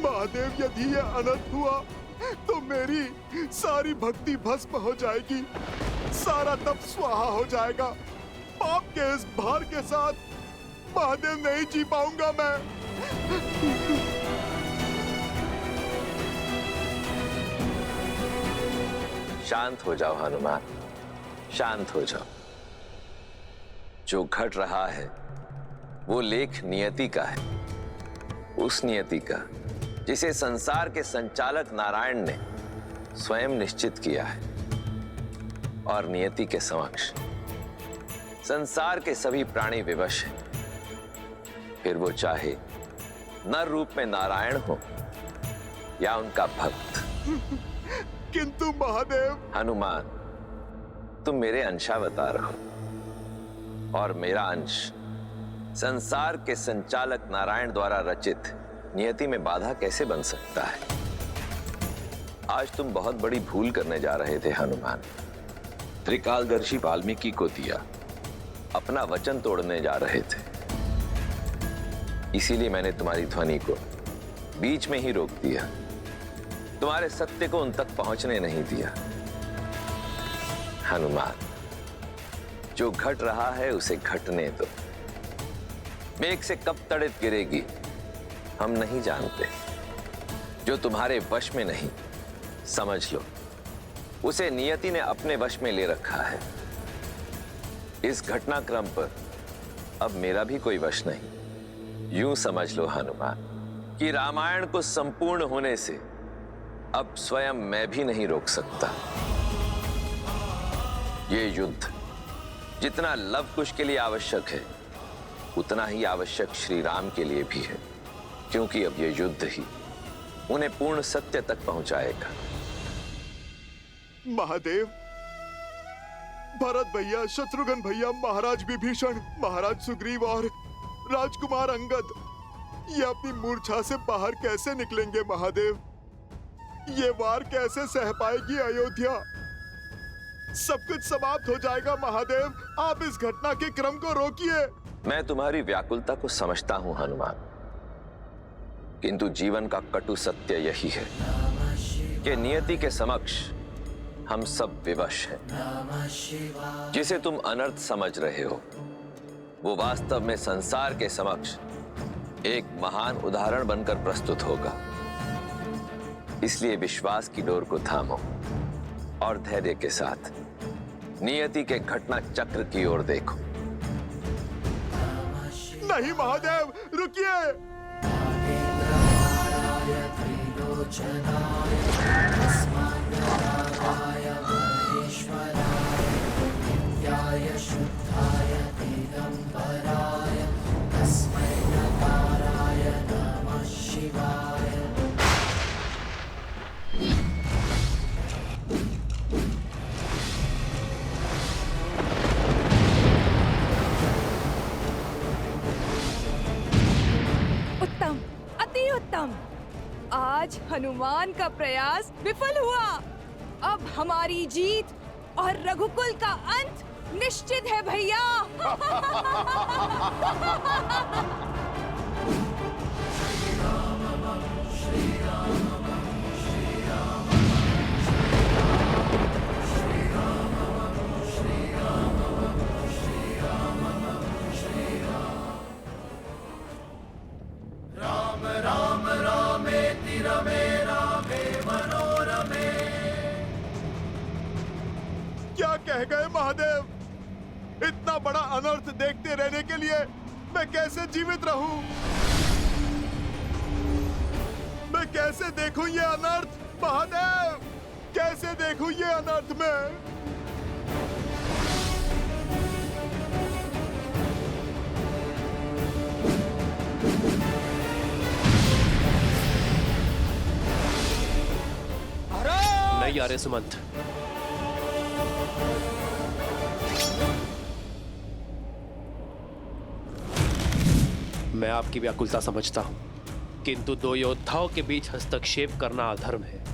महादेव, यदि ये अनर्थ हुआ तो मेरी सारी भक्ति भस्म हो जाएगी, सारा तप स्वाहा हो जाएगा। पाप के इस भार के साथ महादेव नहीं जी पाऊंगा मैं। शांत हो जाओ हनुमान, शांत हो जाओ। जो घट रहा है वो लेख नियति का है, उस नियति का जिसे संसार के संचालक नारायण ने स्वयं निश्चित किया है। और नियति के समक्ष संसार के सभी प्राणी विवश हैं, फिर वो चाहे नर रूप में नारायण हो या उनका भक्त। किंतु महादेव। हनुमान, तुम मेरे अंशावतार हो और मेरा अंश संसार के संचालक नारायण द्वारा रचित नियति में बाधा कैसे बन सकता है? आज तुम बहुत बड़ी भूल करने जा रहे थे हनुमान। त्रिकालदर्शी वाल्मीकि को दिया अपना वचन तोड़ने जा रहे थे, इसीलिए मैंने तुम्हारी ध्वनि को बीच में ही रोक दिया, तुम्हारे सत्य को उन तक पहुंचने नहीं दिया। हनुमान, जो घट रहा है उसे घटने दो। मेघ से कब तड़ित गिरेगी हम नहीं जानते। जो तुम्हारे वश में नहीं, समझ लो उसे नियति ने अपने वश में ले रखा है। इस घटनाक्रम पर अब मेरा भी कोई वश नहीं। यूं समझ लो हनुमान कि रामायण को संपूर्ण होने से अब स्वयं मैं भी नहीं रोक सकता। ये युद्ध जितना लव कुश के लिए आवश्यक है, उतना ही आवश्यक श्री राम के लिए भी है, क्योंकि अब ये युद्ध ही उन्हें पूर्ण सत्य तक पहुंचाएगा। महादेव, भरत भैया, शत्रुघ्न भैया, महाराज विभीषण, महाराज सुग्रीव और राजकुमार अंगद ये अपनी मूर्छा से बाहर कैसे निकलेंगे महादेव? ये वार कैसे सह पाएगी अयोध्या? सब कुछ समाप्त हो जाएगा महादेव। आप इस घटना के क्रम को रोकिए। मैं तुम्हारी व्याकुलता को समझता हूं हनुमान, किंतु जीवन का कटु सत्य यही है कि नियति के समक्ष हम सब विवश हैं। जिसे तुम अनर्थ समझ रहे हो वो वास्तव में संसार के समक्ष एक महान उदाहरण बनकर प्रस्तुत होगा। इसलिए विश्वास की डोर को थामो और धैर्य के साथ नियति के घटना चक्र की ओर देखो। नहीं महादेव, रुकिए। उत्तम, अति उत्तम। आज हनुमान का प्रयास विफल हुआ। अब हमारी जीत और रघुकुल का अंत निश्चित है भैया। क्या कह गए महादेव? इतना बड़ा अनर्थ देखते रहने के लिए मैं कैसे जीवित रहूं? मैं कैसे देखूं ये अनर्थ महादेव? कैसे देखूं ये अनर्थ में? नहीं आ रहे सुमंत, मैं आपकी व्याकुलता समझता हूं, किंतु दो योद्धाओं के बीच हस्तक्षेप करना अधर्म है।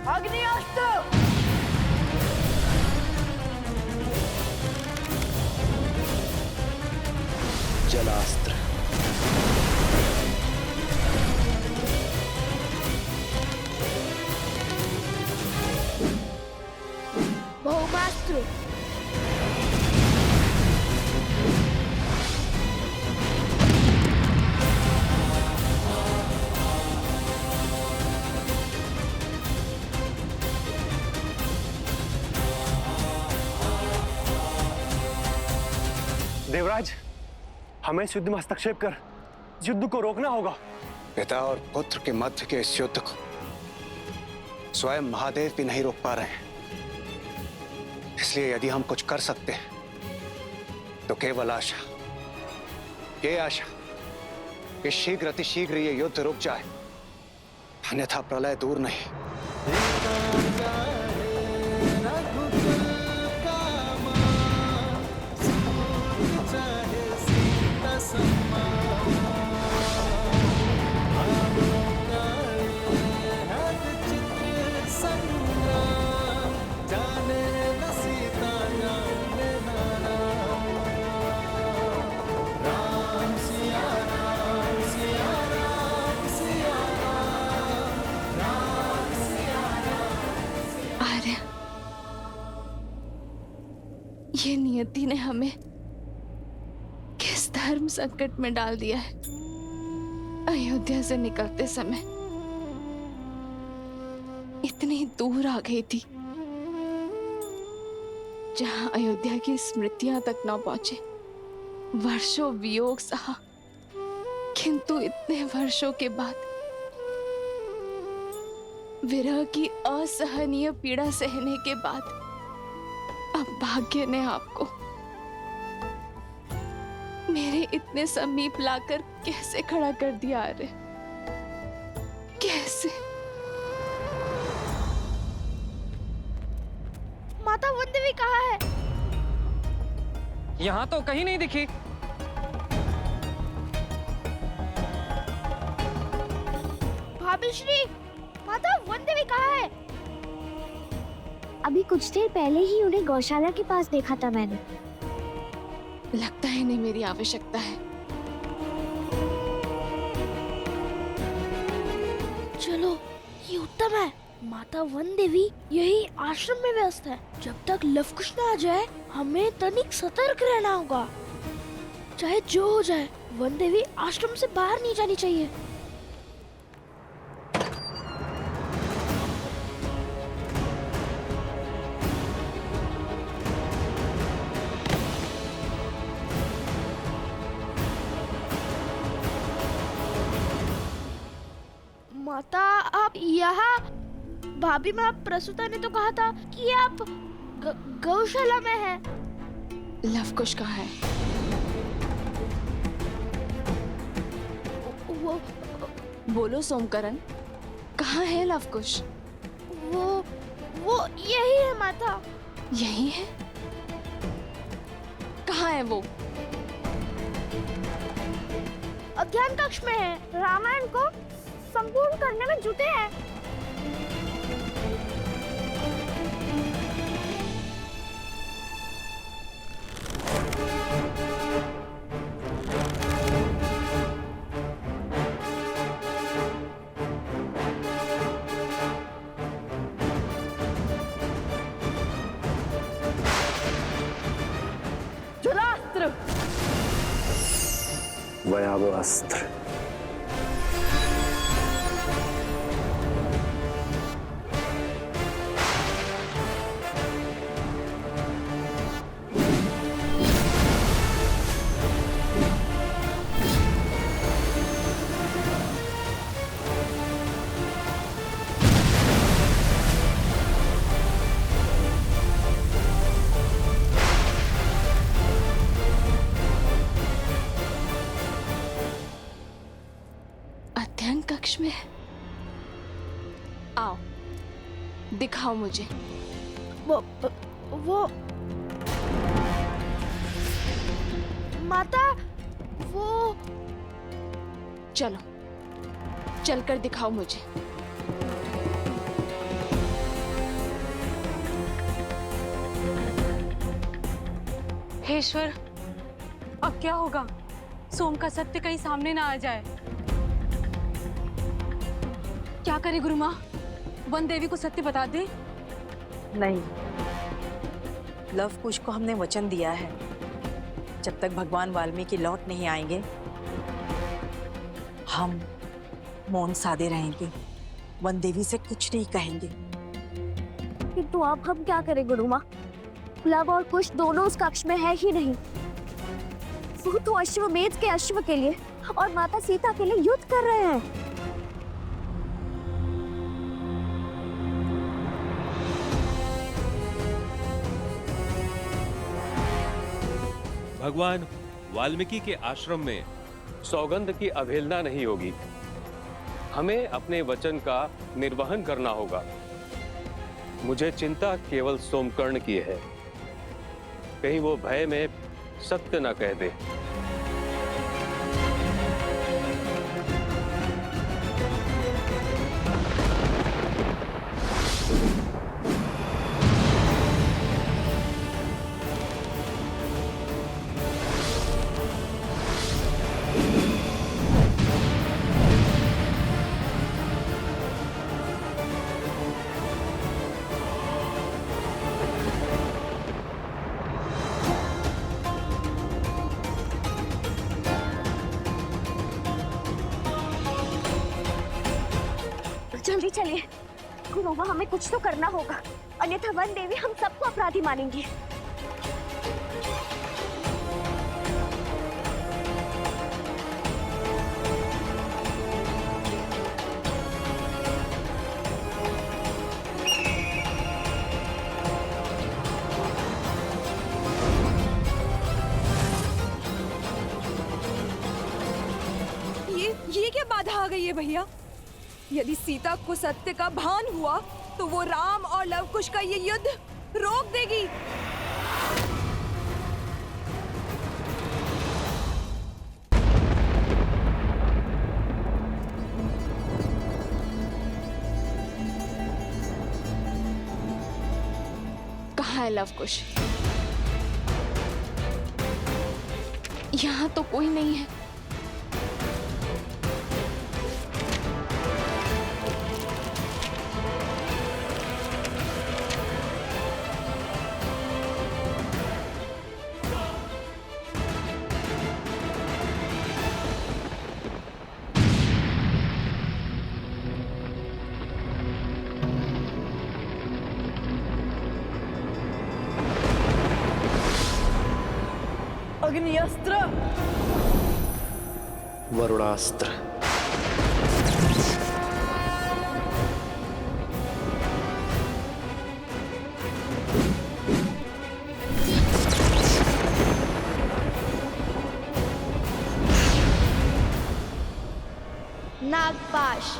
अग्निअस्त्र! जलास्त्र। भौमास्त्र। देवराज, हमें इस युद्ध में हस्तक्षेप कर इस युद्ध को रोकना होगा। पिता और पुत्र के मध्य के इस युद्ध को स्वयं महादेव भी नहीं रोक पा रहे हैं। इसलिए यदि हम कुछ कर सकते हैं तो केवल आशा, ये आशा कि शीघ्र अतिशीघ्र ये युद्ध रुक जाए, अन्यथा प्रलय दूर नहीं। आर्य, ये नियति ने हमें किस धर्म संकट में डाल दिया है। अयोध्या से निकलते समय इतनी दूर आ गई थी जहां अयोध्या की स्मृतियां तक न पहुंचे। वर्षों वियोग सहा, किंतु इतने वर्षों के बाद विरह की असहनीय पीड़ा सहने के बाद अब भाग्य ने आपको मेरे इतने समीप लाकर कैसे खड़ा कर दिया। अरे कैसे? माता वनदेवी कहाँ है? यहाँ तो कहीं नहीं दिखी। भाभी श्री, माता वनदेवी कहाँ है? अभी कुछ देर पहले ही उन्हें गौशाला के पास देखा था मैंने। लगता है इन्हें मेरी आवश्यकता है। चलो, ये उत्तम है। माता वनदेवी यही आश्रम में व्यस्त है। जब तक लवकुश न आ जाए हमें तनिक सतर्क रहना होगा। चाहे जो हो जाए, वनदेवी आश्रम से बाहर नहीं जानी चाहिए। माता आप यहाँ? भाभी माँ प्रसूता ने तो कहा था कि आप गौशाला में हैं। लवकुश कहाँ है? वो बोलो सोमकरण, कहाँ है लवकुश? वो यही है माता। यही है? कहाँ है वो? अध्ययन कक्ष में है। रामायण को संपूर्ण करने में जुटे हैं। जलास्त्र! भयावह अस्त्र। अध्ययन कक्ष में है। आओ, दिखाओ मुझे। वो माता, वो चलो, चलकर दिखाओ मुझे। हे ईश्वर, अब क्या होगा? सोम का सत्य कहीं सामने ना आ जाए। क्या करे गुरु माँ? वन देवी को सत्य बता दे? नहीं, लव कुश को हमने वचन दिया है, जब तक भगवान वाल्मीकि लौट नहीं आएंगे हम मौन साधे रहेंगे, वन देवी से कुछ नहीं कहेंगे। किंतु अब हम क्या करें गुरु माँ? लव और कुश दोनों उस कक्ष में है ही नहीं। वो तो अश्वमेध के अश्व के लिए और माता सीता के लिए युद्ध कर रहे हैं। भगवान वाल्मीकि के आश्रम में सौगंध की अवहेलना नहीं होगी। हमें अपने वचन का निर्वहन करना होगा। मुझे चिंता केवल सोमकर्ण की है, कहीं वो भय में सत्य न कह दे। जल्दी चलिए गुरुमा, हमें कुछ तो करना होगा, अन्यथा वन देवी हम सबको अपराधी मानेंगी। ये क्या बाधा आ गई है भैया? यदि सीता को सत्य का भान हुआ तो वो राम और लवकुश का ये युद्ध रोक देगी। कहाँ है लवकुश? यहाँ तो कोई नहीं है। अग्निअस्त्र, वरुणास्त्र, नागपाश,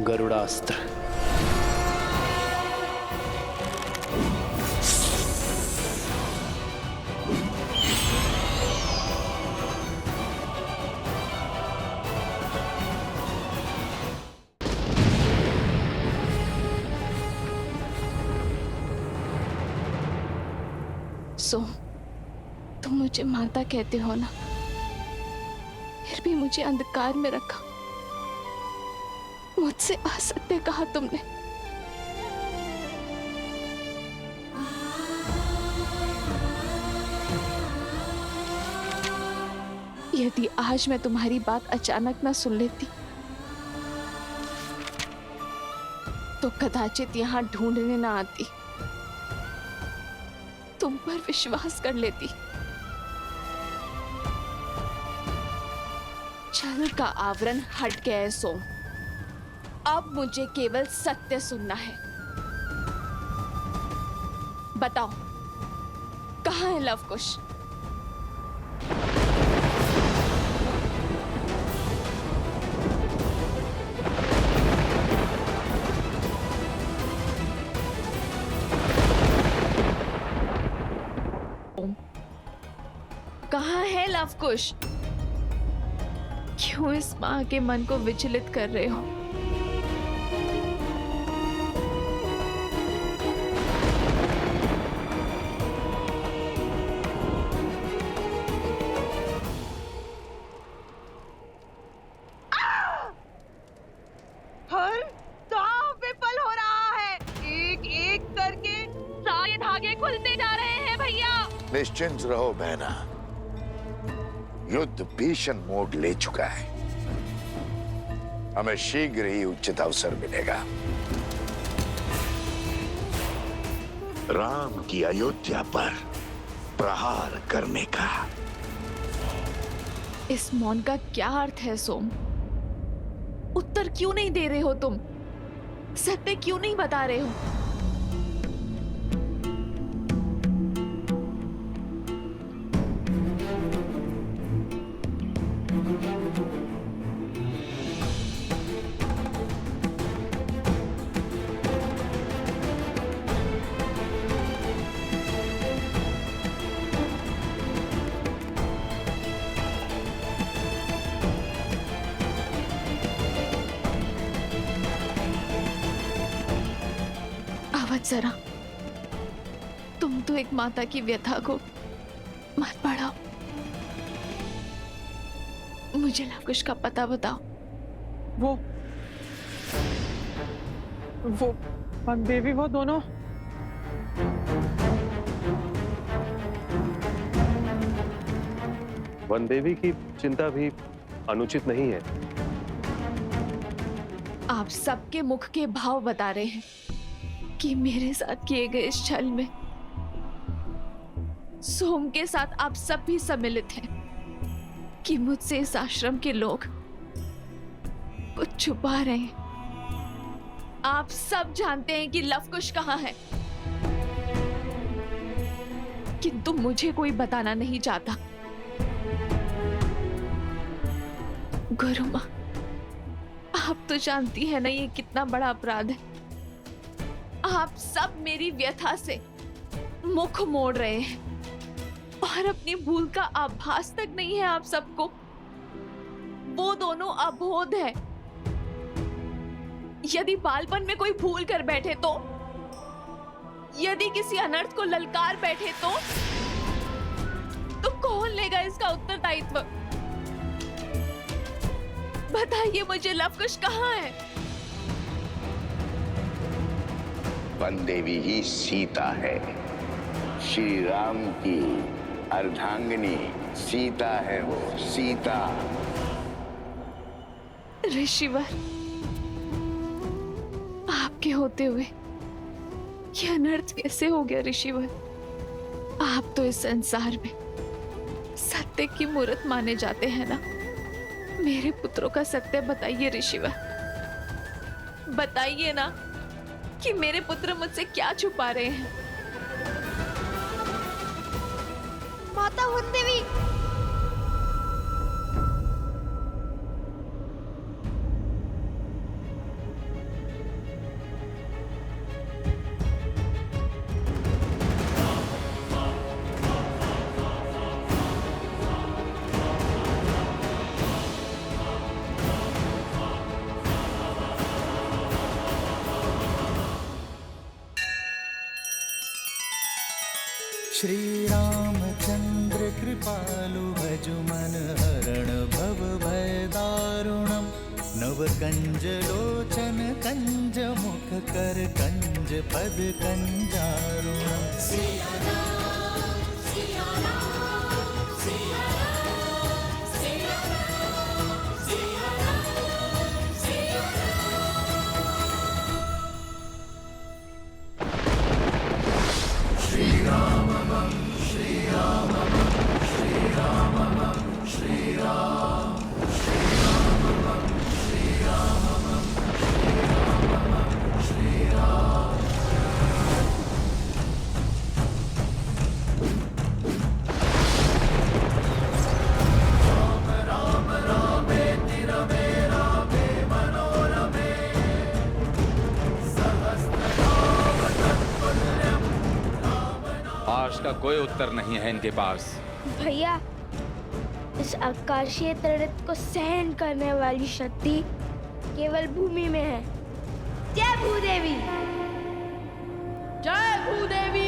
गरुड़ास्त्र, सो तुम मुझे माता कहते हो ना, फिर भी मुझे अंधकार में रखा, मुझसे असत्य कहा तुमने। यदि आज मैं तुम्हारी बात अचानक ना सुन लेती तो कदाचित यहाँ ढूंढने ना आती, तुम पर विश्वास कर लेती। छल का आवरण हट गया है सोम, अब मुझे केवल सत्य सुनना है। बताओ, कहाँ है लवकुश? कहाँ है लवकुश? क्यों इस माँ के मन को विचलित कर रहे हो? हर दांव विफल हो रहा है। एक एक करके सारे धागे खुलते जा रहे हैं भैया। निश्चिंत रहो बहना, युद्ध भीषण मोड़ ले चुका है। हमें शीघ्र ही उचित अवसर मिलेगा राम की अयोध्या पर प्रहार करने का। इस मौन का क्या अर्थ है सोम? उत्तर क्यों नहीं दे रहे हो तुम? सत्य क्यों नहीं बता रहे हो? जरा तुम तो एक माता की व्यथा को मत बढ़ाओ। मुझे लवकुश का पता बताओ। वो देवी, वो दोनों वन देवी की चिंता भी अनुचित नहीं है। आप सबके मुख के भाव बता रहे हैं कि मेरे साथ किए गए इस छल में सोम के साथ आप सब भी सम्मिलित हैं, कि मुझसे इस आश्रम के लोग कुछ छुपा रहे हैं। आप सब जानते हैं कि लवकुश कहाँ है, किंतु मुझे कोई बताना नहीं चाहता। गुरु माँ, आप तो जानती है ना ये कितना बड़ा अपराध है। आप सब मेरी व्यथा से मुख मोड़ रहे हैं और अपनी भूल का आभास तक नहीं है आप सबको। वो दोनों अबोध है। यदि बालपन में कोई भूल कर बैठे तो, यदि किसी अनर्थ को ललकार बैठे तो कौन लेगा इसका उत्तरदायित्व? बताइए मुझे, लवकुश कहाँ है? वन देवी ही सीता है, श्री राम की अर्धांगिनी सीता है वो, सीता। ऋषिवर, आपके होते हुए ये अनर्थ कैसे हो गया ऋषिवर? आप तो इस संसार में सत्य की मूर्त माने जाते हैं ना। मेरे पुत्रों का सत्य बताइए ऋषिवर, बताइए ना कि मेरे पुत्र मुझसे क्या छुपा रहे हैं। माता वन देवी, श्री रामचंद्र कृपालु भजु मन हरण भव भय दारुणम। नव कंज लोचन कंज मुख कर कंज पद कंजारुणम। का कोई उत्तर नहीं है इनके पास। भैया इस आकाशीय तड़प को सहन करने वाली शक्ति केवल भूमि में है। जय भूदेवी। जय भूदेवी।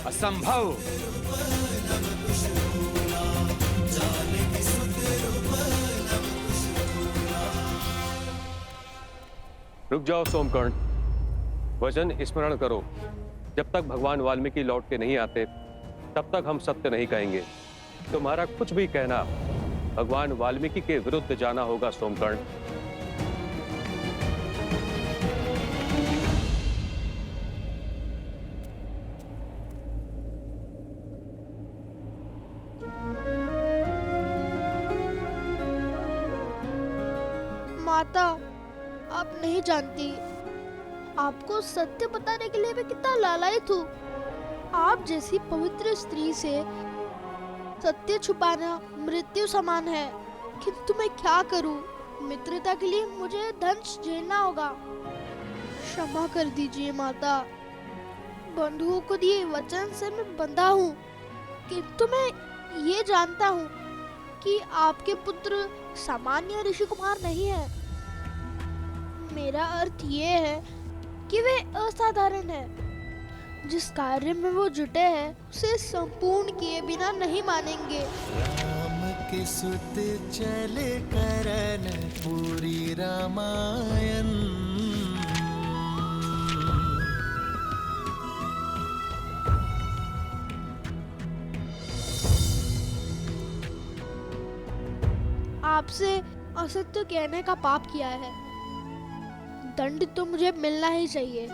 असंभव। रुक जाओ सोमकर्ण, वचन स्मरण करो। जब तक भगवान वाल्मीकि लौट के नहीं आते तब तक हम सत्य नहीं कहेंगे। तुम्हारा कुछ भी कहना भगवान वाल्मीकि के विरुद्ध जाना होगा सोमकर्ण। माता, आप नहीं जानती, आपको सत्य बताने के लिए मैं कितना लालायित हूँ। आप जैसी पवित्र स्त्री से सत्य छुपाना मृत्यु समान है। किंतु मैं क्या करूँ? मित्रता के लिए मुझे दंश झेलना होगा। क्षमा कर दीजिए माता। बंधुओं को दिए वचन से मैं बंधा हूँ, किंतु मैं ये जानता हूँ कि आपके पुत्र सामान्य ऋषि कुमार नहीं है। मेरा अर्थ ये है कि वे असाधारण है। जिस कार्य में वो जुटे हैं उसे संपूर्ण किए बिना नहीं मानेंगे। राम के सुत चले करन पूरी रामायण। आपसे असत्य कहने का पाप किया है, दंड तो मुझे मिलना ही चाहिए।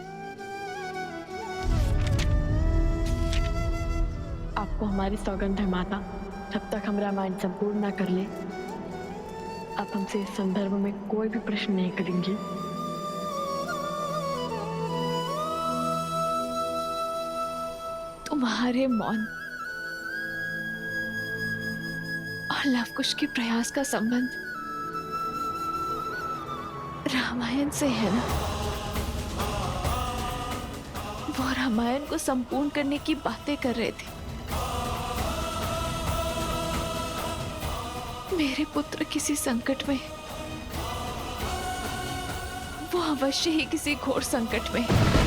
आपको हमारी सौगंध है माता, जब तक हम रामायण संपूर्ण ना कर ले आप हमसे इस संदर्भ में कोई भी प्रश्न नहीं करेंगे। तुम्हारे मौन और लवकुश के प्रयास का संबंध रामायण से है ना? वो रामायण को संपूर्ण करने की बातें कर रहे थे। मेरे पुत्र किसी संकट में है। वो अवश्य ही किसी घोर संकट में है।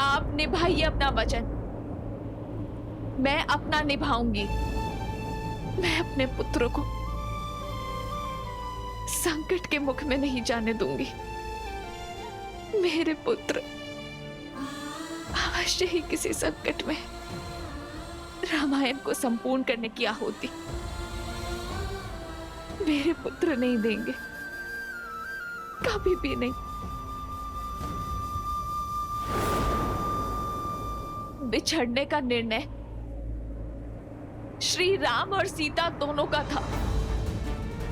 आप निभाइए अपना वचन, मैं अपना निभाऊंगी। मैं अपने पुत्र को संकट के मुख में नहीं जाने दूंगी। मेरे पुत्र अवश्य ही किसी संकट में। रामायण को संपूर्ण करने की आहुति मेरे पुत्र नहीं देंगे, कभी भी नहीं। बिछड़ने का निर्णय श्री राम और सीता दोनों का था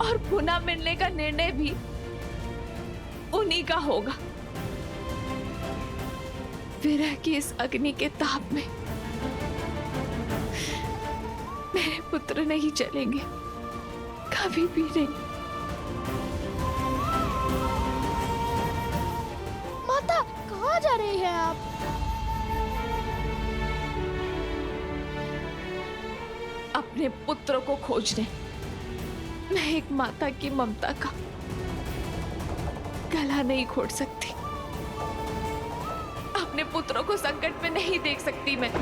और पुनः मिलने का निर्णय भी उन्हीं का होगा। विरह की इस अग्नि के ताप में मेरे पुत्र नहीं चलेंगे, कभी भी नहीं। माता, कहाँ जा रही हैं आप? अपने पुत्र को खोजने। मैं एक माता की ममता का गला नहीं घोट सकती। अपने पुत्रों को संकट में नहीं देख सकती मैं।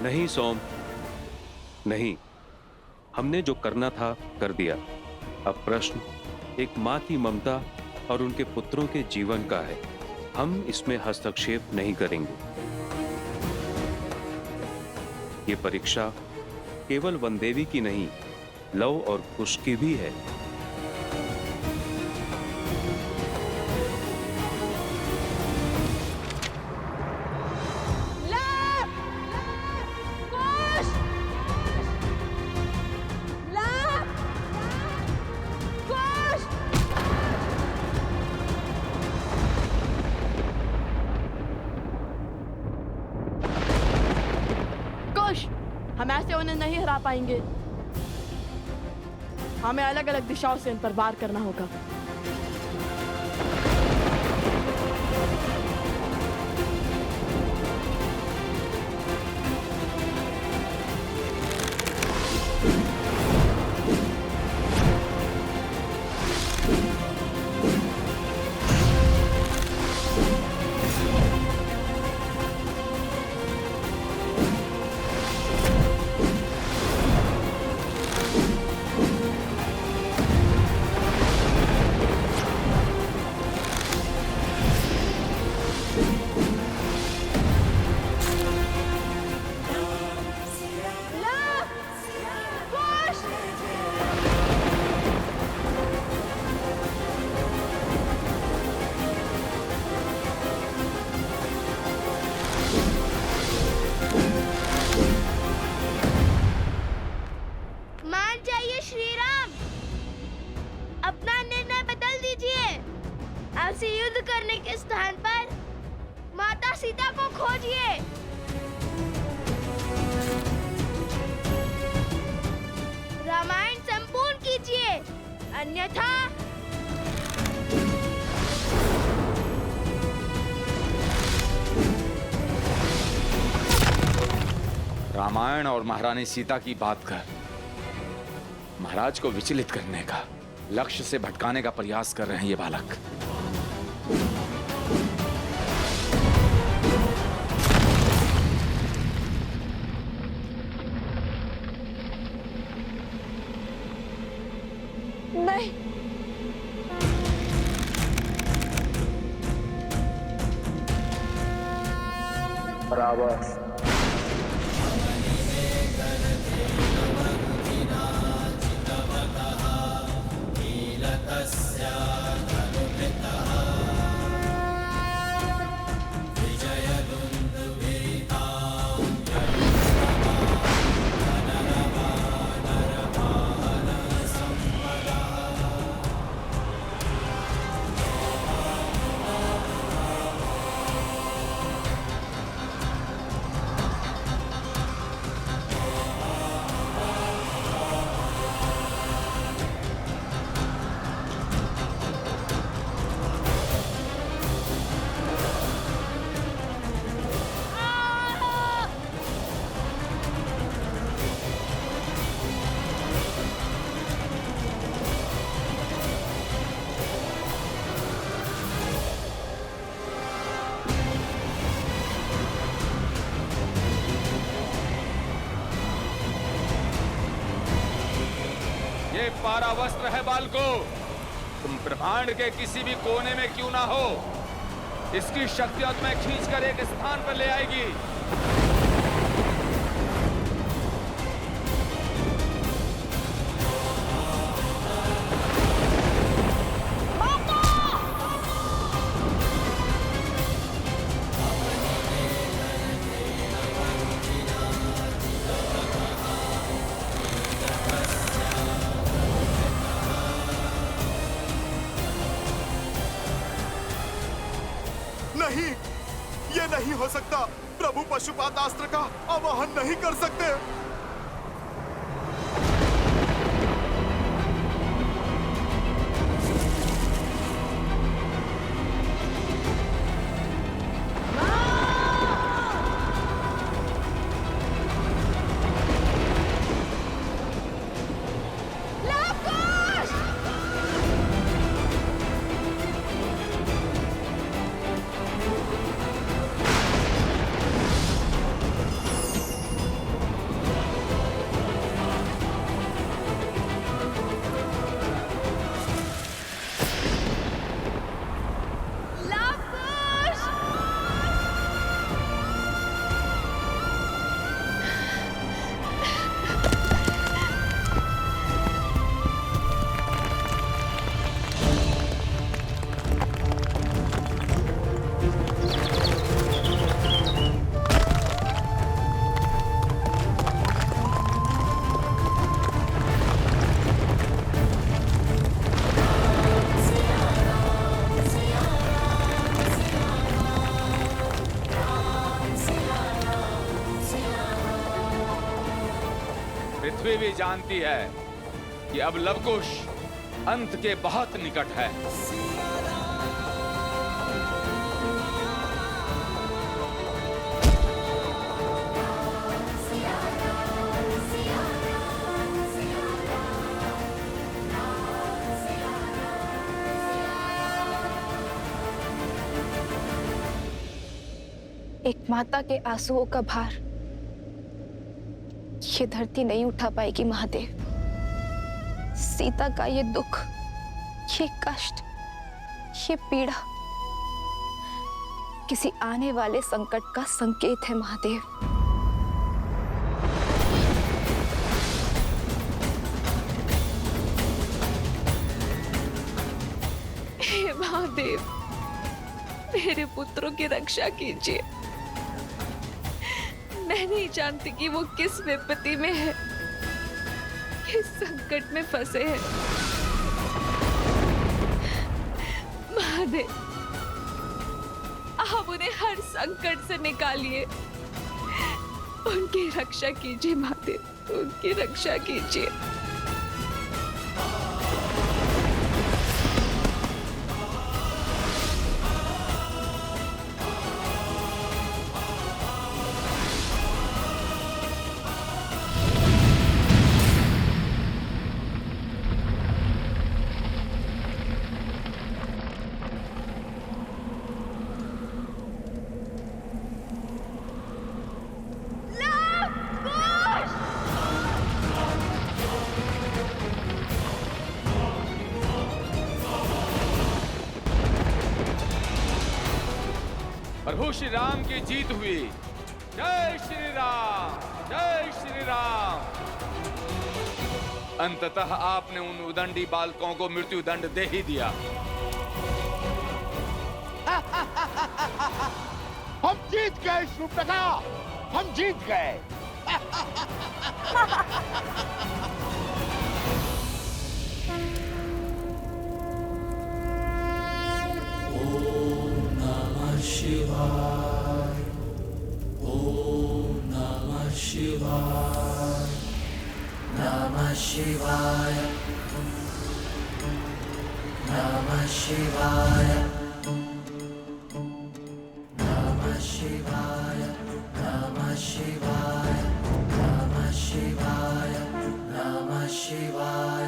नहीं सोम, नहीं। हमने जो करना था कर दिया। अब प्रश्न एक माँ की ममता और उनके पुत्रों के जीवन का है। हम इसमें हस्तक्षेप नहीं करेंगे। ये परीक्षा केवल वनदेवी की नहीं, लव और कुश की भी है। हम ऐसे उन्हें नहीं हरा पाएंगे। हमें अलग अलग दिशाओं से इन पर वार करना होगा। युद्ध करने के स्थान पर माता सीता को खोजिए। रामायण संपूर्ण कीजिए, अन्यथा रामायण और महारानी सीता की बात कर महाराज को विचलित करने का, लक्ष्य से भटकाने का प्रयास कर रहे हैं ये बालक। नहीं, बराबर। ये पारावस्त्र है बालको, तुम ब्रह्मांड के किसी भी कोने में क्यों ना हो, इसकी शक्तियां तुम्हें खींचकर एक स्थान पर ले आएगी। नहीं, ये नहीं हो सकता। प्रभु पशुपातास्त्र का आवाहन नहीं कर सकते। भी जानती है कि अब लवकुश अंत के बहुत निकट है। एक माता के आंसुओं का भार ये धरती नहीं उठा पाएगी महादेव। सीता का ये दुख, ये कष्ट, ये पीड़ा किसी आने वाले संकट का संकेत है महादेव। हे महादेव, मेरे पुत्रों की रक्षा कीजिए। मैं नहीं जानती कि वो किस विपत्ति में है, किस संकट में फंसे हैं। महादेव, आप उन्हें हर संकट से निकालिए। उनकी रक्षा कीजिए महादेव, उनकी रक्षा कीजिए। प्रभु श्री राम की जीत हुई। जय श्री राम, जय श्री राम। अंततः आपने उन उदंडी बालकों को मृत्यु दंड दे ही दिया। हम जीत गए शूर्पणखा, हम जीत गए। शिवाय, ओम नमः शिवाय, नमः शिवाय, नमः शिवाय, नमः शिवाय, नमः शिवाय, नमः शिवाय, नमः शिवाय,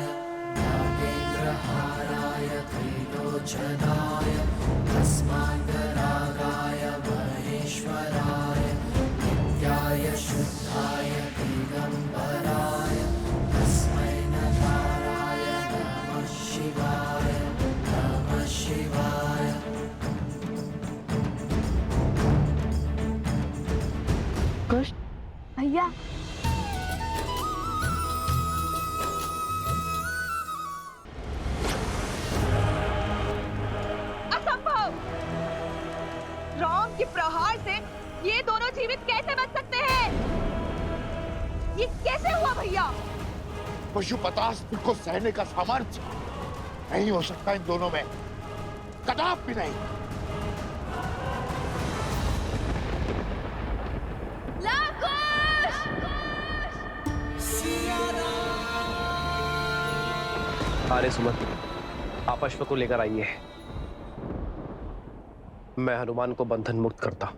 नागेन्द्रहाराय त्रिलोचनाय भस्मांगरागाय महेश्वराय नित्याय शुद्धाय दिगंबराय तस्मै नकाराय नमः शिवाय, नमः शिवाय। कुश भैया, राम के प्रहार से ये दोनों जीवित कैसे बच सकते हैं? ये कैसे हुआ भैया? पशुपतास्त्र को सहने का सामर्थ्य नहीं हो सकता इन दोनों में, कदापि नहीं। आर्य सुमन, आप अश्व को लेकर आइए। मैं हनुमान को बंधन मुक्त करता।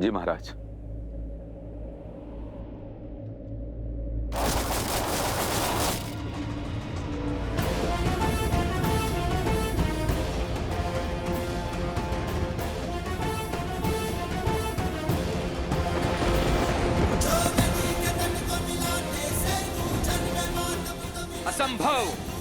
जी महाराज। असंभव।